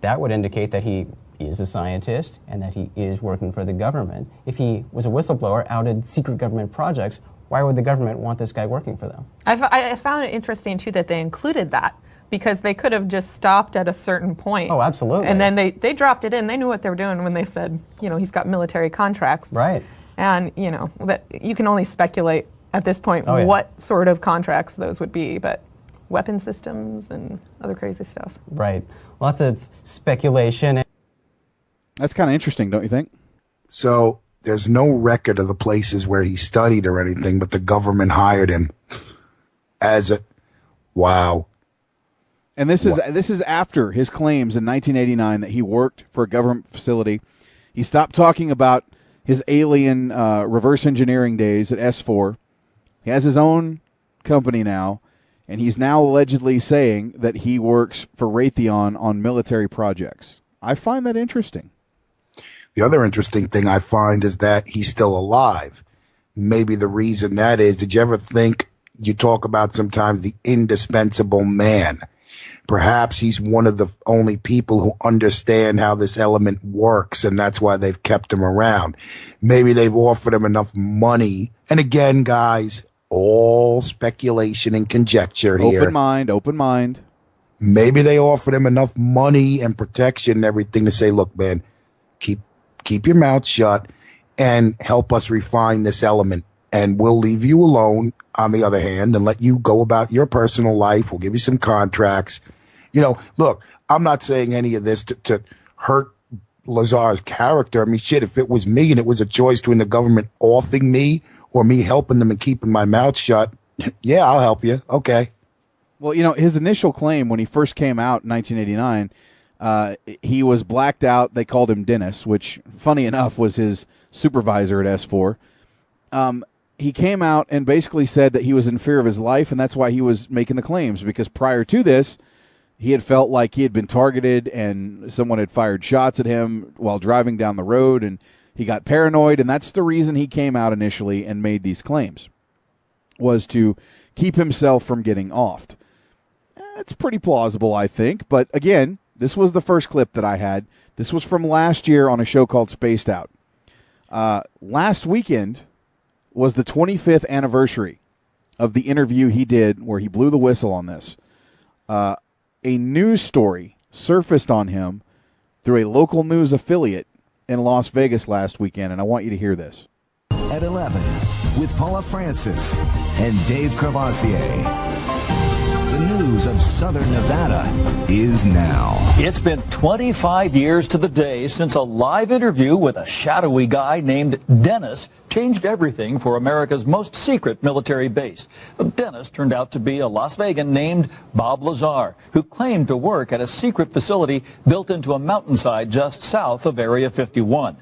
That would indicate that he is a scientist and that he is working for the government. If he was a whistleblower, outed secret government projects, why would the government want this guy working for them? I found it interesting, too, that they included that, because they could have just stopped at a certain point. Oh, absolutely. And then they dropped it in. They knew what they were doing when they said, he's got military contracts. Right. And, that you can only speculate at this point what sort of contracts those would be, but weapon systems and other crazy stuff. Right. Lots of speculation. That's kind of interesting, don't you think? So there's no record of the places where he studied or anything, but the government hired him as a, wow. And this is after his claims in 1989 that he worked for a government facility. He stopped talking about his alien reverse engineering days at S4. He has his own company now, and he's now allegedly saying that he works for Raytheon on military projects. I find that interesting. The other interesting thing I find is that he's still alive. Maybe the reason that is, did you ever think, you talk about sometimes the indispensable man? Perhaps he's one of the only people who understand how this element works, and that's why they've kept him around. Maybe they've offered him enough money. And again, guys, all speculation and conjecture here. Open mind. Maybe they offered him enough money and protection and everything to say, look, man, keep your mouth shut and help us refine this element. And we'll leave you alone, on the other hand, and let you go about your personal life. We'll give you some contracts. You know, look, I'm not saying any of this to hurt Lazar's character. I mean, shit, if it was me and it was a choice between the government offing me or me helping them and keeping my mouth shut, yeah, I'll help you. Okay. Well, you know, his initial claim when he first came out in 1989, he was blacked out. They called him Dennis, which, funny enough, was his supervisor at S4. He came out and basically said that he was in fear of his life, and that's why he was making the claims, because prior to this, he had felt like he had been targeted and someone had fired shots at him while driving down the road, and he got paranoid, and that's the reason he came out initially and made these claims, was to keep himself from getting offed. It's pretty plausible, I think, but again, this was the first clip that I had. This was from last year on a show called Spaced Out. Last weekend was the 25th anniversary of the interview he did where he blew the whistle on this. A news story surfaced on him through a local news affiliate in Las Vegas last weekend, and I want you to hear this. At 11, with Paula Francis and Dave Crevassier. The news of Southern Nevada is now. It's been 25 years to the day since a live interview with a shadowy guy named Dennis changed everything for America's most secret military base. Dennis turned out to be a Las Vegan named Bob Lazar, who claimed to work at a secret facility built into a mountainside just south of Area 51.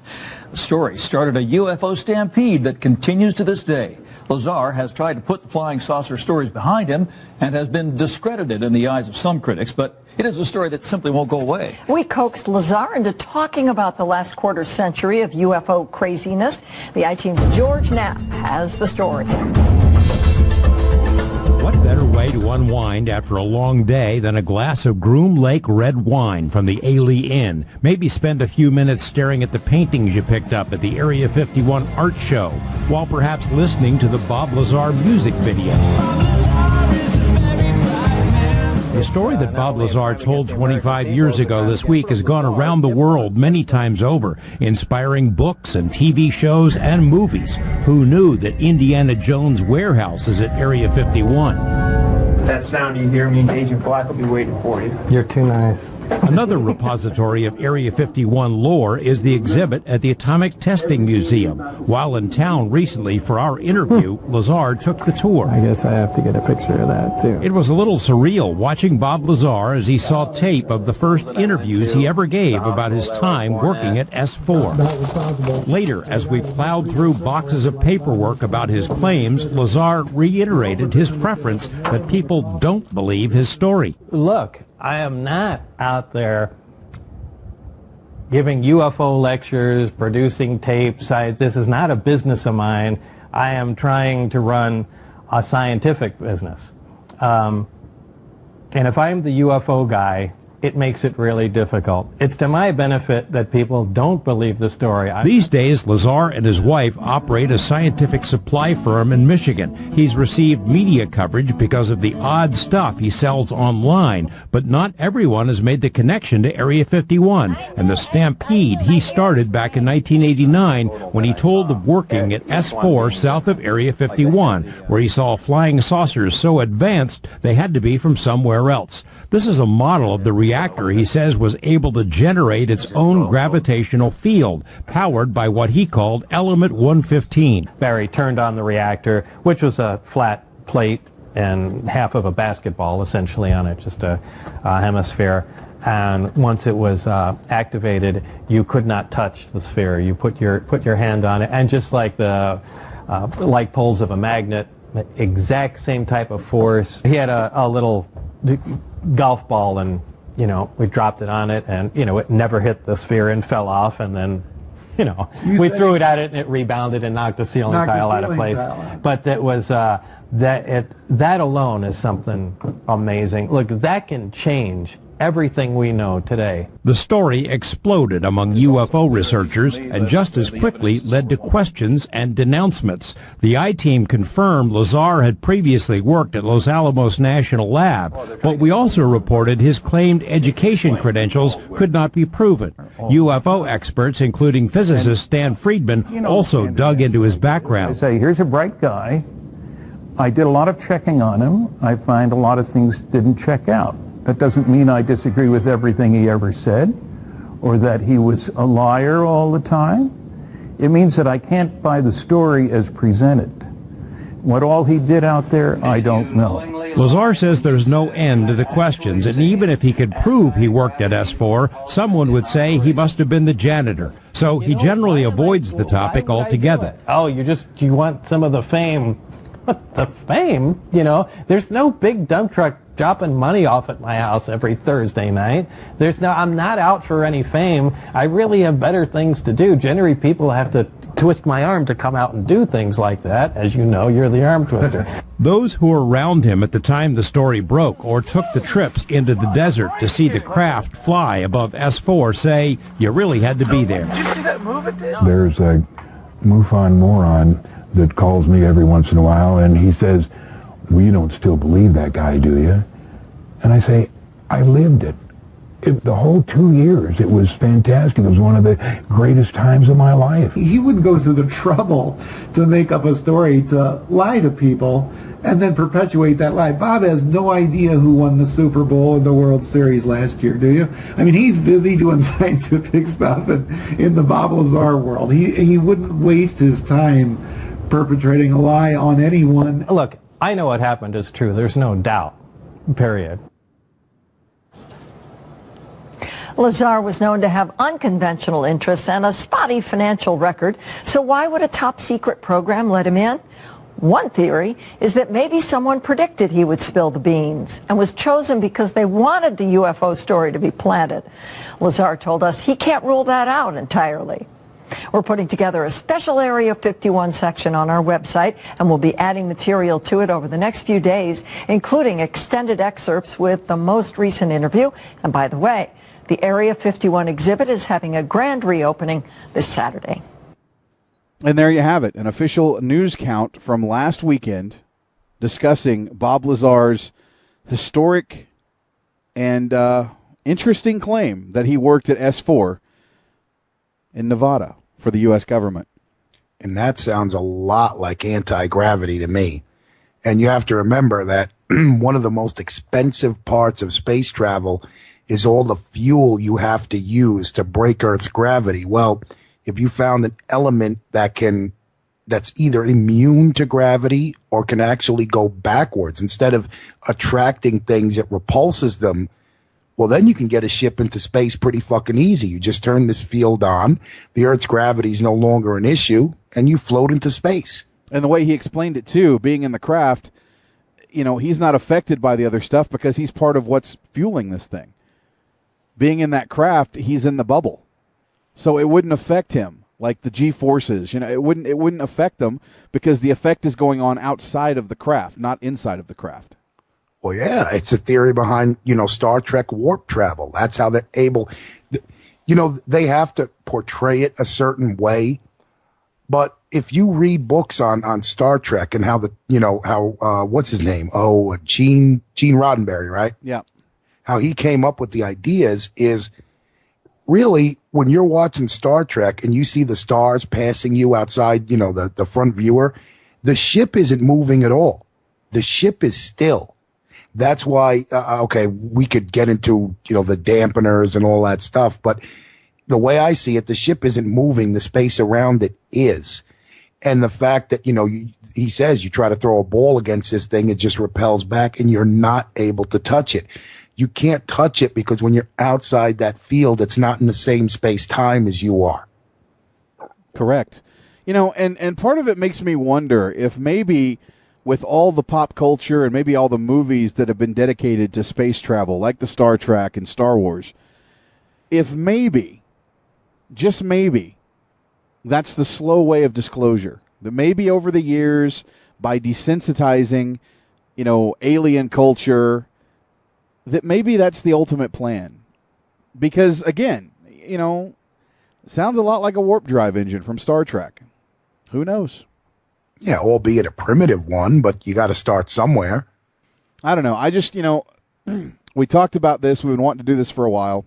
The story started a UFO stampede that continues to this day. Lazar has tried to put the flying saucer stories behind him and has been discredited in the eyes of some critics, but it is a story that simply won't go away. We coaxed Lazar into talking about the last quarter century of UFO craziness. The I-Team's George Knapp has the story. What better way to unwind after a long day than a glass of Groom Lake red wine from the Ailey Inn? Maybe spend a few minutes staring at the paintings you picked up at the Area 51 art show, while perhaps listening to the Bob Lazar music video. The story that Bob Lazar told 25 years ago this week has gone around the world many times over, inspiring books and TV shows and movies. Who knew that Indiana Jones' warehouse is at Area 51? That sound you hear means Agent Black will be waiting for you. You're too nice. Another repository of Area 51 lore is the exhibit at the Atomic Testing Museum. While in town recently for our interview, Lazar took the tour. I guess I have to get a picture of that, too. It was a little surreal watching Bob Lazar as he saw tape of the first interviews he ever gave about his time working at S4. Later, as we plowed through boxes of paperwork about his claims, Lazar reiterated his preference that people don't believe his story. Look, I am not out there giving UFO lectures, producing tapes. This is not a business of mine. I am trying to run a scientific business. And if I'm the UFO guy, it makes it really difficult. It's to my benefit that people don't believe the story. These days, Lazar and his wife operate a scientific supply firm in Michigan. He's received media coverage because of the odd stuff he sells online, but not everyone has made the connection to Area 51 and the stampede he started back in 1989 when he told of working at S4 south of Area 51, where he saw flying saucers so advanced they had to be from somewhere else. This is a model of the reactor he says was able to generate its own gravitational field, powered by what he called Element 115. Barry turned on the reactor, which was a flat plate and half of a basketball essentially on it, just a hemisphere. And once it was activated, you could not touch the sphere. You put your hand on it, and just like the like poles of a magnet, exact same type of force. He had a little golf ball, and we dropped it on it, and it never hit the sphere and fell off, and then we threw it at it, and it rebounded and knocked the ceiling tile out of place. But that was that alone is something amazing. Look, that can change everything we know today. The story exploded among UFO researchers and just as quickly led to questions and denouncements. The I-Team confirmed Lazar had previously worked at Los Alamos National Lab, but we also reported his claimed education credentials could not be proven. UFO experts, including physicist Stan Friedman, also dug into his background. I say, here's a bright guy. I did a lot of checking on him. I find a lot of things didn't check out. That doesn't mean I disagree with everything he ever said, or that he was a liar all the time. It means that I can't buy the story as presented. What all he did out there, I don't know. Lazar says there's no end to the questions, and even if he could prove he worked at S4, someone would say he must have been the janitor. So he generally avoids the topic altogether. Oh, you want some of the fame. The fame? There's no big dump truck dropping money off at my house every Thursday night. I'm not out for any fame. I really have better things to do. Generally, people have to twist my arm to come out and do things like that. As you know, you're the arm twister. Those who were around him at the time the story broke or took the trips into the desert to see the craft fly above S4 say you really had to be there. Did you see that move it did? There's a MUFON moron that calls me every once in a while, and he says, well, you don't still believe that guy, do you? And I say, I lived it. The whole 2 years, it was fantastic. It was one of the greatest times of my life. He would go through the trouble to make up a story to lie to people and then perpetuate that lie. Bob has no idea who won the Super Bowl and the World Series last year, do you? I mean, he's busy doing scientific stuff in the Bob Lazar world. He wouldn't waste his time perpetrating a lie on anyone. Look, I know what happened is true. There's no doubt. Period. Lazar was known to have unconventional interests and a spotty financial record, so why would a top-secret program let him in? One theory is that maybe someone predicted he would spill the beans and was chosen because they wanted the UFO story to be planted. Lazar told us he can't rule that out entirely. We're putting together a special Area 51 section on our website, and we'll be adding material to it over the next few days, including extended excerpts with the most recent interview. And by the way, the Area 51 exhibit is having a grand reopening this Saturday. And there you have it, an official news count from last weekend discussing Bob Lazar's historic and interesting claim that he worked at S4 in Nevada for the U.S. government. And that sounds a lot like anti-gravity to me. And you have to remember that one of the most expensive parts of space travel is all the fuel you have to use to break Earth's gravity. Well, if you found an element that's either immune to gravity or can actually go backwards, instead of attracting things, it repulses them, well, then you can get a ship into space pretty fucking easy. You just turn this field on, the Earth's gravity is no longer an issue, and you float into space. And the way he explained it, too, being in the craft, he's not affected by the other stuff because he's part of what's fueling this thing. Being in that craft, he's in the bubble. So it wouldn't affect him like the G-forces. It wouldn't affect them because the effect is going on outside of the craft, not inside of the craft. Well, yeah, it's a theory behind, Star Trek warp travel. That's how they're able, they have to portray it a certain way. But if you read books on Star Trek and how what's his name? Gene Roddenberry, right? Yeah. How he came up with the ideas is really when you're watching Star Trek and you see the stars passing you outside, the front viewer, the ship isn't moving at all. The ship is still. That's why, we could get into, the dampeners and all that stuff. But the way I see it, the ship isn't moving. The space around it is. And the fact that, he says you try to throw a ball against this thing, it just repels back and you're not able to touch it. You can't touch it because when you're outside that field, it's not in the same space-time as you are. Correct. And part of it makes me wonder if maybe with all the pop culture and maybe all the movies that have been dedicated to space travel, like the Star Trek and Star Wars, if maybe, just maybe, that's the slow way of disclosure. That maybe over the years, by desensitizing, alien culture, that maybe that's the ultimate plan. Because, again, sounds a lot like a warp drive engine from Star Trek. Who knows? Yeah, albeit a primitive one, but you got to start somewhere. I don't know. I just, we talked about this. We've been wanting to do this for a while.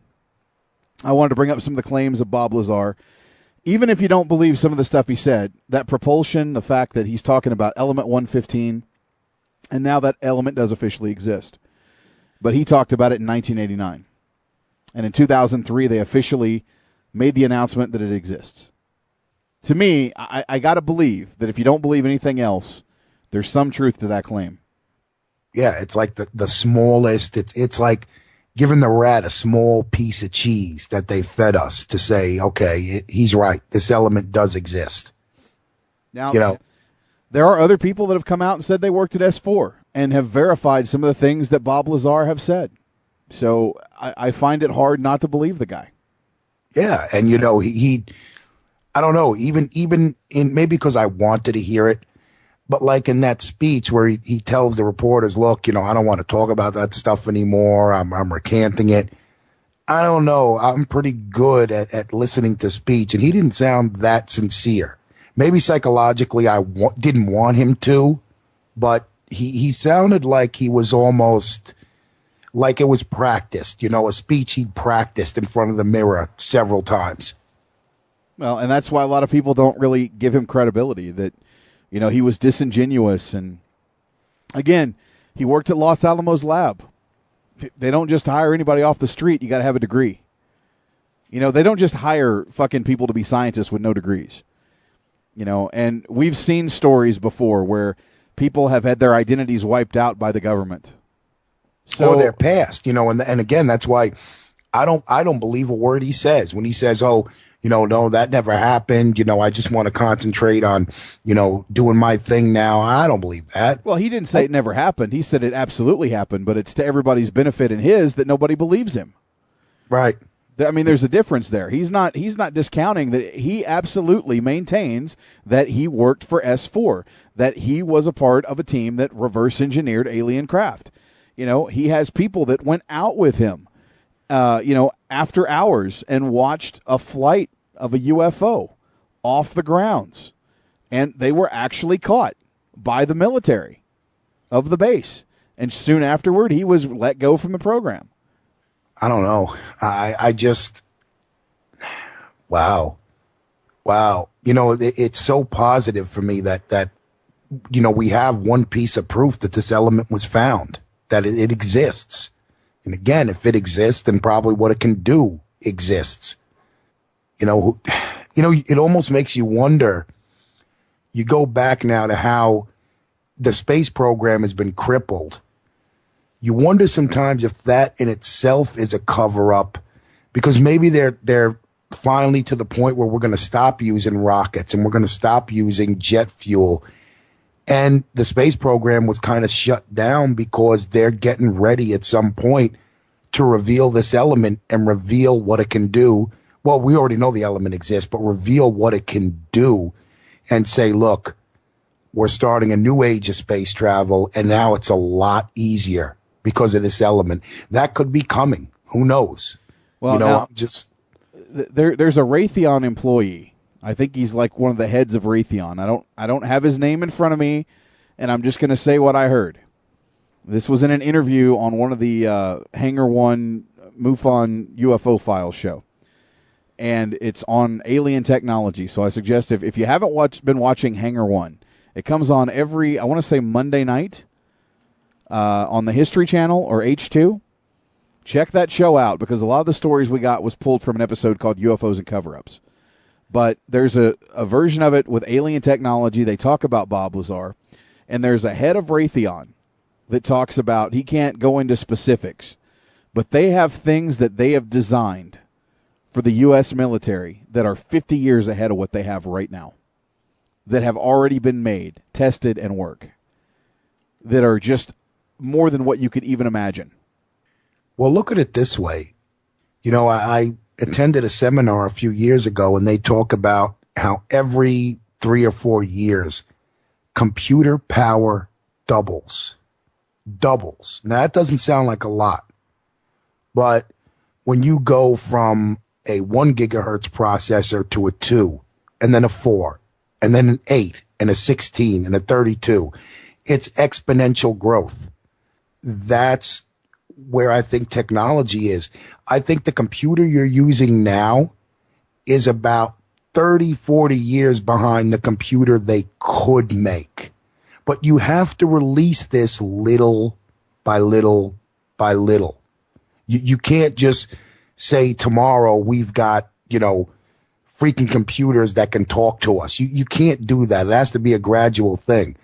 I wanted to bring up some of the claims of Bob Lazar. Even if you don't believe some of the stuff he said, that propulsion, the fact that he's talking about element 115, and now that element does officially exist. But he talked about it in 1989. And in 2003, they officially made the announcement that it exists. To me, I got to believe that if you don't believe anything else, there's some truth to that claim. Yeah, it's like the smallest. It's like giving the rat a small piece of cheese that they fed us to say, okay, he's right. This element does exist. Now, there are other people that have come out and said they worked at S4 and have verified some of the things that Bob Lazar have said. So I find it hard not to believe the guy. Yeah, and he I don't know, even in maybe because I wanted to hear it, but like in that speech where he tells the reporters, look, I don't want to talk about that stuff anymore. I'm recanting it. I don't know. I'm pretty good at listening to speech, and he didn't sound that sincere. Maybe psychologically I didn't want him to, but he sounded like he was almost like it was practiced, a speech he'd practiced in front of the mirror several times. Well, and that's why a lot of people don't really give him credibility, that, he was disingenuous. And, again, he worked at Los Alamos lab. They don't just hire anybody off the street. You got to have a degree. They don't just hire fucking people to be scientists with no degrees. And we've seen stories before where people have had their identities wiped out by the government. Or their past, and again, that's why I don't believe a word he says. When he says, oh, no, that never happened. I just want to concentrate on, doing my thing now. I don't believe that. Well, he didn't say it never happened. He said it absolutely happened, but it's to everybody's benefit and his that nobody believes him. Right. I mean, there's a difference there. He's not discounting that. He absolutely maintains that he worked for S4, that he was a part of a team that reverse engineered alien craft. He has people that went out with him, after hours and watched a flight of a UFO off the grounds. And they were actually caught by the military of the base. And soon afterward, he was let go from the program. I don't know. I just, wow. It's so positive for me that we have one piece of proof that this element was found, that it exists. And again, if it exists, then probably what it can do exists. It almost makes you wonder. You go back now to how the space program has been crippled. You wonder sometimes if that in itself is a cover-up, because maybe they're finally to the point where we're going to stop using rockets and we're going to stop using jet fuel. And the space program was kind of shut down because they're getting ready at some point to reveal this element and reveal what it can do. Well, we already know the element exists, but reveal what it can do and say, look, we're starting a new age of space travel, and now it's a lot easier because of this element. That could be coming. Who knows? Well, now, there's a Raytheon employee. I think he's like one of the heads of Raytheon. I don't have his name in front of me, and I'm just going to say what I heard. This was in an interview on one of the Hangar 1 MUFON UFO Files show, and it's on alien technology. So I suggest if you haven't been watching Hangar 1, it comes on every, I want to say Monday night on the History Channel or H2. Check that show out because a lot of the stories we got was pulled from an episode called UFOs and Cover-Ups. But there's a version of it with alien technology. They talk about Bob Lazar. And there's a head of Raytheon that talks about, he can't go into specifics, but they have things that they have designed for the U.S. military that are 50 years ahead of what they have right now, that have already been made, tested, and work, that are just more than what you could even imagine. Well, look at it this way. You know, I attended a seminar a few years ago, and they talk about how every 3 or 4 years, computer power doubles. Now, that doesn't sound like a lot, but when you go from a 1 gigahertz processor to a 2, and then a 4, and then an 8, and a 16, and a 32, it's exponential growth. That's where I think technology is. I think the computer you're using now is about 30, 40 years behind the computer they could make. But you have to release this little by little by little. You can't just say tomorrow we've got, freaking computers that can talk to us. You can't do that. It has to be a gradual thing.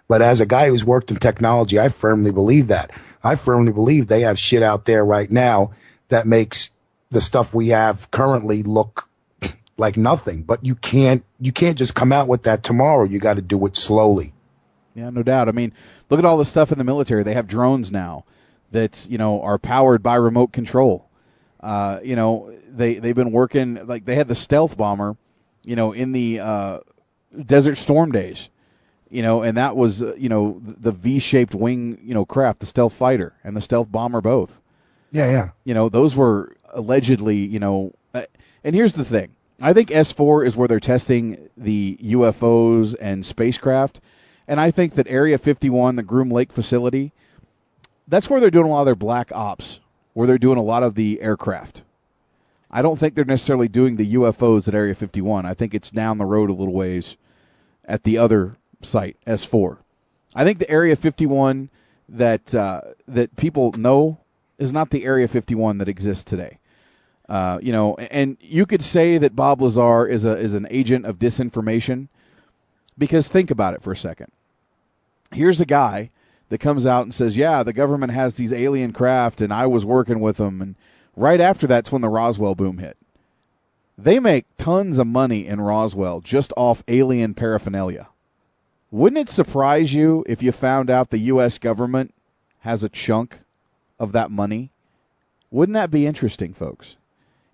But as a guy who's worked in technology, I firmly believe that. I firmly believe they have shit out there right now that makes the stuff we have currently look like nothing. But you can't just come out with that tomorrow. You got to do it slowly. Yeah, no doubt. I mean, look at all the stuff in the military. They have drones now that, are powered by remote control. They've been working, like they had the stealth bomber, in the Desert Storm days, and that was, the V-shaped wing, craft, the stealth fighter and the stealth bomber both. Yeah. Those were allegedly, and here's the thing. I think S4 is where they're testing the UFOs and spacecraft. And I think that Area 51, the Groom Lake facility, that's where they're doing a lot of their black ops, where they're doing a lot of the aircraft. I don't think they're necessarily doing the UFOs at Area 51. I think it's down the road a little ways at the other site, S4. I think the Area 51 that people know is not the Area 51 that exists today. And you could say that Bob Lazar is an agent of disinformation, because think about it for a second. Here's a guy that comes out and says, yeah, the government has these alien craft and I was working with them. And right after that's when the Roswell boom hit. They make tons of money in Roswell just off alien paraphernalia. Wouldn't it surprise you if you found out the U.S. government has a chunk of that money? Wouldn't that be interesting, folks?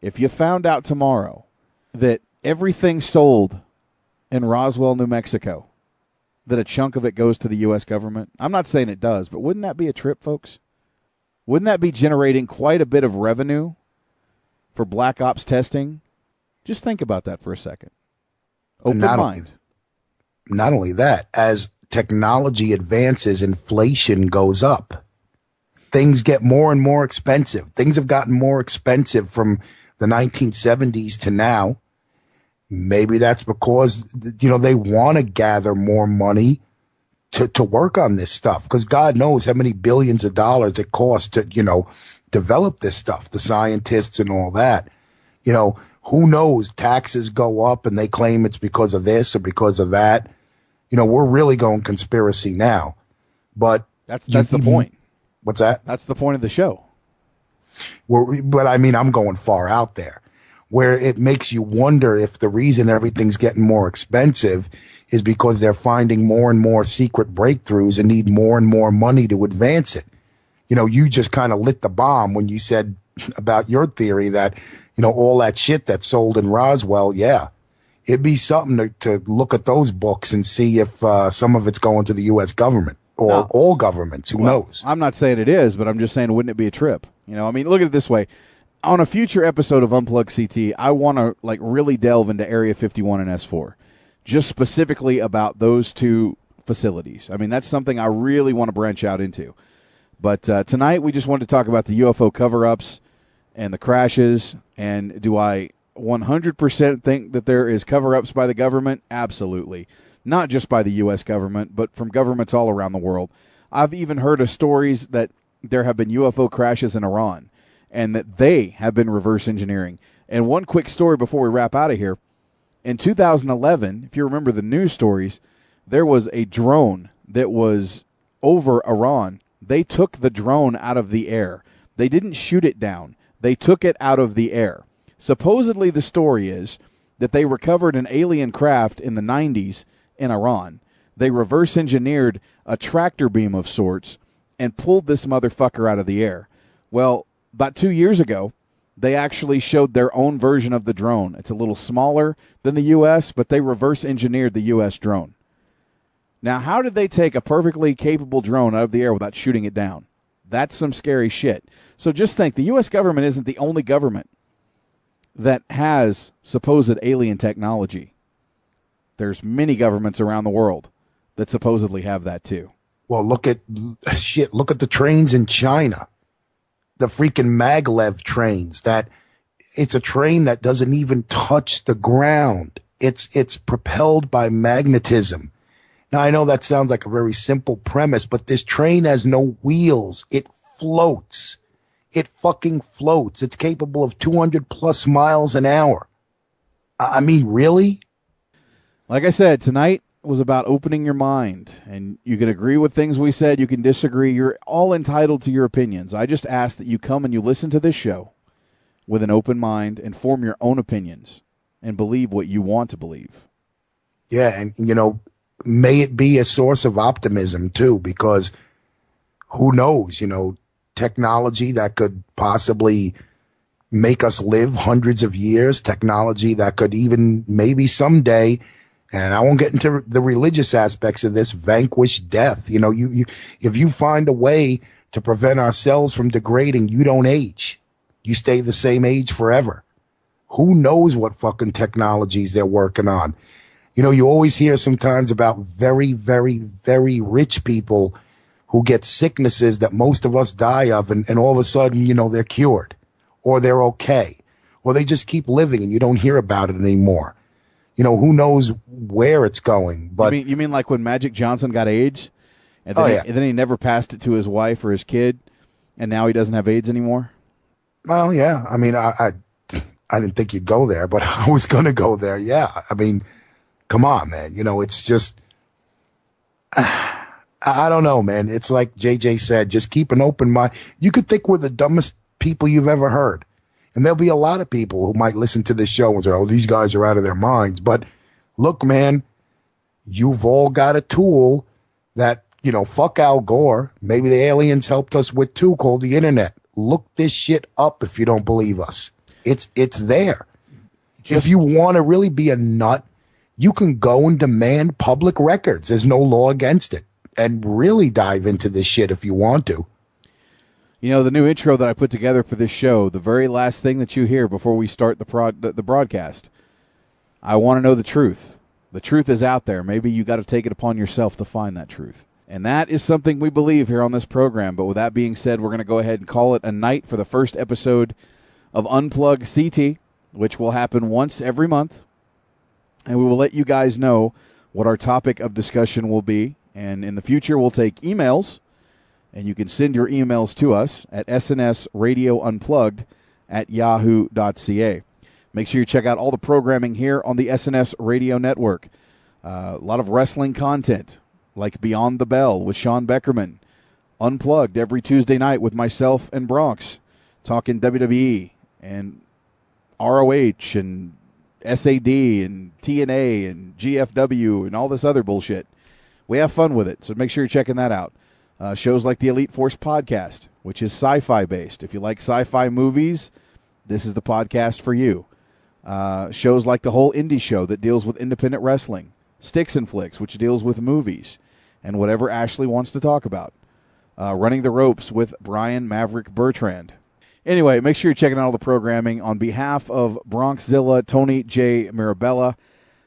If you found out tomorrow that everything sold in Roswell, New Mexico, that a chunk of it goes to the U.S. government. I'm not saying it does, but wouldn't that be a trip, folks? Wouldn't that be generating quite a bit of revenue for black ops testing? Just think about that for a second. Open mind. Not only that, as technology advances, inflation goes up. Things get more and more expensive. Things have gotten more expensive from the 1970s to now. Maybe that's because, they want to gather more money to work on this stuff, because God knows how many billions of dollars it costs to, develop this stuff, the scientists and all that. Who knows? Taxes go up and they claim it's because of this or because of that. We're really going conspiracy now. But that's the point. What's that? That's the point of the show. But I mean, I'm going far out there, where it makes you wonder if the reason everything's getting more expensive is because they're finding more and more secret breakthroughs and need more and more money to advance it. You just kind of lit the bomb when you said about your theory that, all that shit that's sold in Roswell, yeah, it'd be something to look at those books and see if some of it's going to the U.S. government or all governments. Who knows? I'm not saying it is, but I'm just saying, wouldn't it be a trip? Look at it this way. On a future episode of Unplugged CT, I want to really delve into Area 51 and S4, just specifically about those two facilities. That's something I really want to branch out into. But tonight we just wanted to talk about the UFO cover-ups and the crashes. And do I 100% think that there is cover-ups by the government? Absolutely. Not just by the U.S. government, but from governments all around the world. I've even heard of stories that there have been UFO crashes in Iran, and that they have been reverse engineering. And one quick story before we wrap out of here. in 2011, if you remember the news stories, there was a drone that was over Iran. They took the drone out of the air. They didn't shoot it down. They took it out of the air. Supposedly the story is that they recovered an alien craft in the 90s in Iran. They reverse engineered a tractor beam of sorts and pulled this motherfucker out of the air. Well, about 2 years ago, they actually showed their own version of the drone. It's a little smaller than the U.S., but they reverse engineered the U.S. drone. Now, how did they take a perfectly capable drone out of the air without shooting it down? That's some scary shit. So just think, the U.S. government isn't the only government that has supposed alien technology. There's many governments around the world that supposedly have that too. Well, look at the trains in China. The freaking maglev trains, that it's a train that doesn't even touch the ground. It's propelled by magnetism. Now, I know that sounds like a very simple premise, but this train has no wheels. It floats. It fucking floats. It's capable of 200 plus miles an hour. I mean, really? Like I said, tonight was about opening your mind, and you can agree with things we said, you can disagree, you're all entitled to your opinions. I just ask that you come and you listen to this show with an open mind and form your own opinions and believe what you want to believe. Yeah, and may it be a source of optimism too, because who knows, technology that could possibly make us live hundreds of years, technology that could even maybe someday, and I won't get into the religious aspects of this, vanquish death. If you find a way to prevent our cells from degrading, you don't age. You stay the same age forever. Who knows what fucking technologies they're working on? You always hear sometimes about very, very, very rich people who get sicknesses that most of us die of, and all of a sudden, they're cured, or they're okay, or they just keep living and you don't hear about it anymore. Who knows where it's going. But you mean like when Magic Johnson got AIDS, and then he never passed it to his wife or his kid, and now he doesn't have AIDS anymore? Well, yeah. I mean, I didn't think you'd go there, but I was going to go there. Yeah. I mean, come on, man. It's just, I don't know, man. It's like JJ said, just keep an open mind. You could think we're the dumbest people you've ever heard. And there'll be a lot of people who might listen to this show and say, oh, these guys are out of their minds. But look, man, you've all got a tool that, fuck Al Gore. Maybe the aliens helped us with too, called the internet. Look this shit up if you don't believe us. It's there. If you want to really be a nut, you can go and demand public records. There's no law against it. And really dive into this shit if you want to. The new intro that I put together for this show, the very last thing that you hear before we start the broadcast, I want to know the truth. The truth is out there. Maybe you got to take it upon yourself to find that truth. And that is something we believe here on this program. But with that being said, we're going to go ahead and call it a night for the first episode of UnPlugged CT, which will happen once every month. And we will let you guys know what our topic of discussion will be. And in the future, we'll take emails. And you can send your emails to us at snsradiounplugged@yahoo.ca. Make sure you check out all the programming here on the SNS Radio Network. A lot of wrestling content, like Beyond the Bell with Sean Beckerman. Unplugged every Tuesday night with myself and Bronx, talking WWE and ROH and SAD and TNA and GFW and all this other bullshit. We have fun with it, so make sure you're checking that out. Shows like the Elite Force Podcast, which is sci-fi based. If you like sci-fi movies, this is the podcast for you. Shows like the whole indie show that deals with independent wrestling. Sticks and Flicks, which deals with movies and whatever Ashley wants to talk about. Running the Ropes with Brian Maverick Bertrand. Anyway, make sure you're checking out all the programming. On behalf of Bronxzilla, Tony J. Mirabella,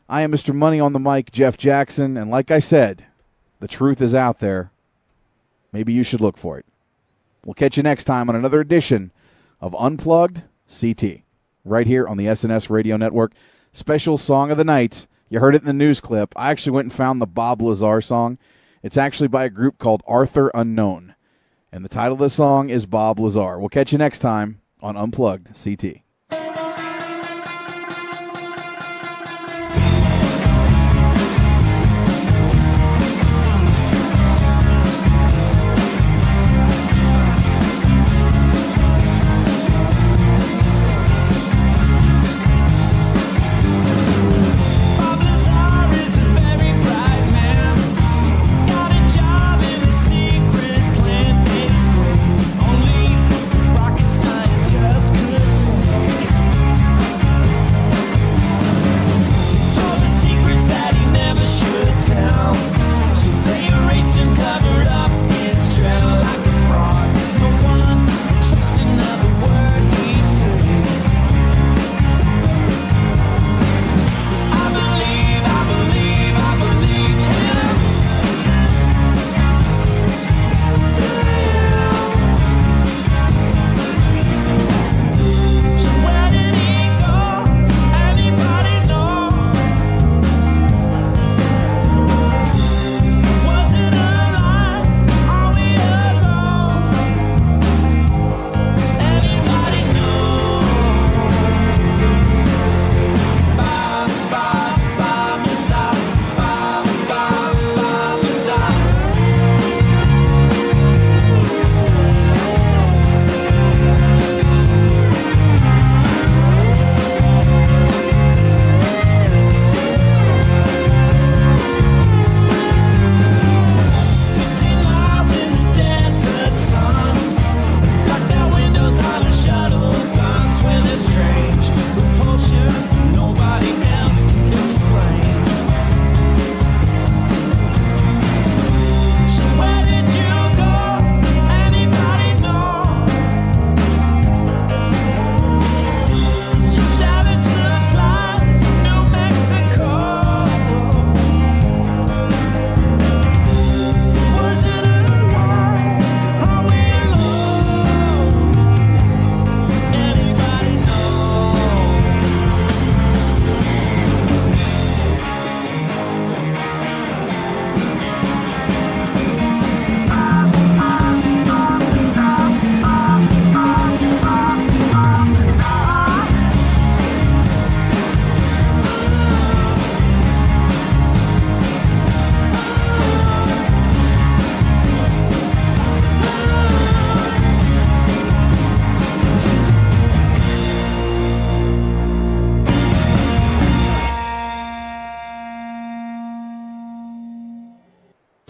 I am Mr. Money on the Mic, Jeff Jackson, and like I said, the truth is out there. Maybe you should look for it. We'll catch you next time on another edition of Unplugged CT, right here on the SNS Radio Network. Special song of the night. You heard it in the news clip. I actually went and found the Bob Lazar song. It's actually by a group called Arthur Unknown. And the title of the song is Bob Lazar. We'll catch you next time on Unplugged CT.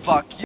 Fuck you.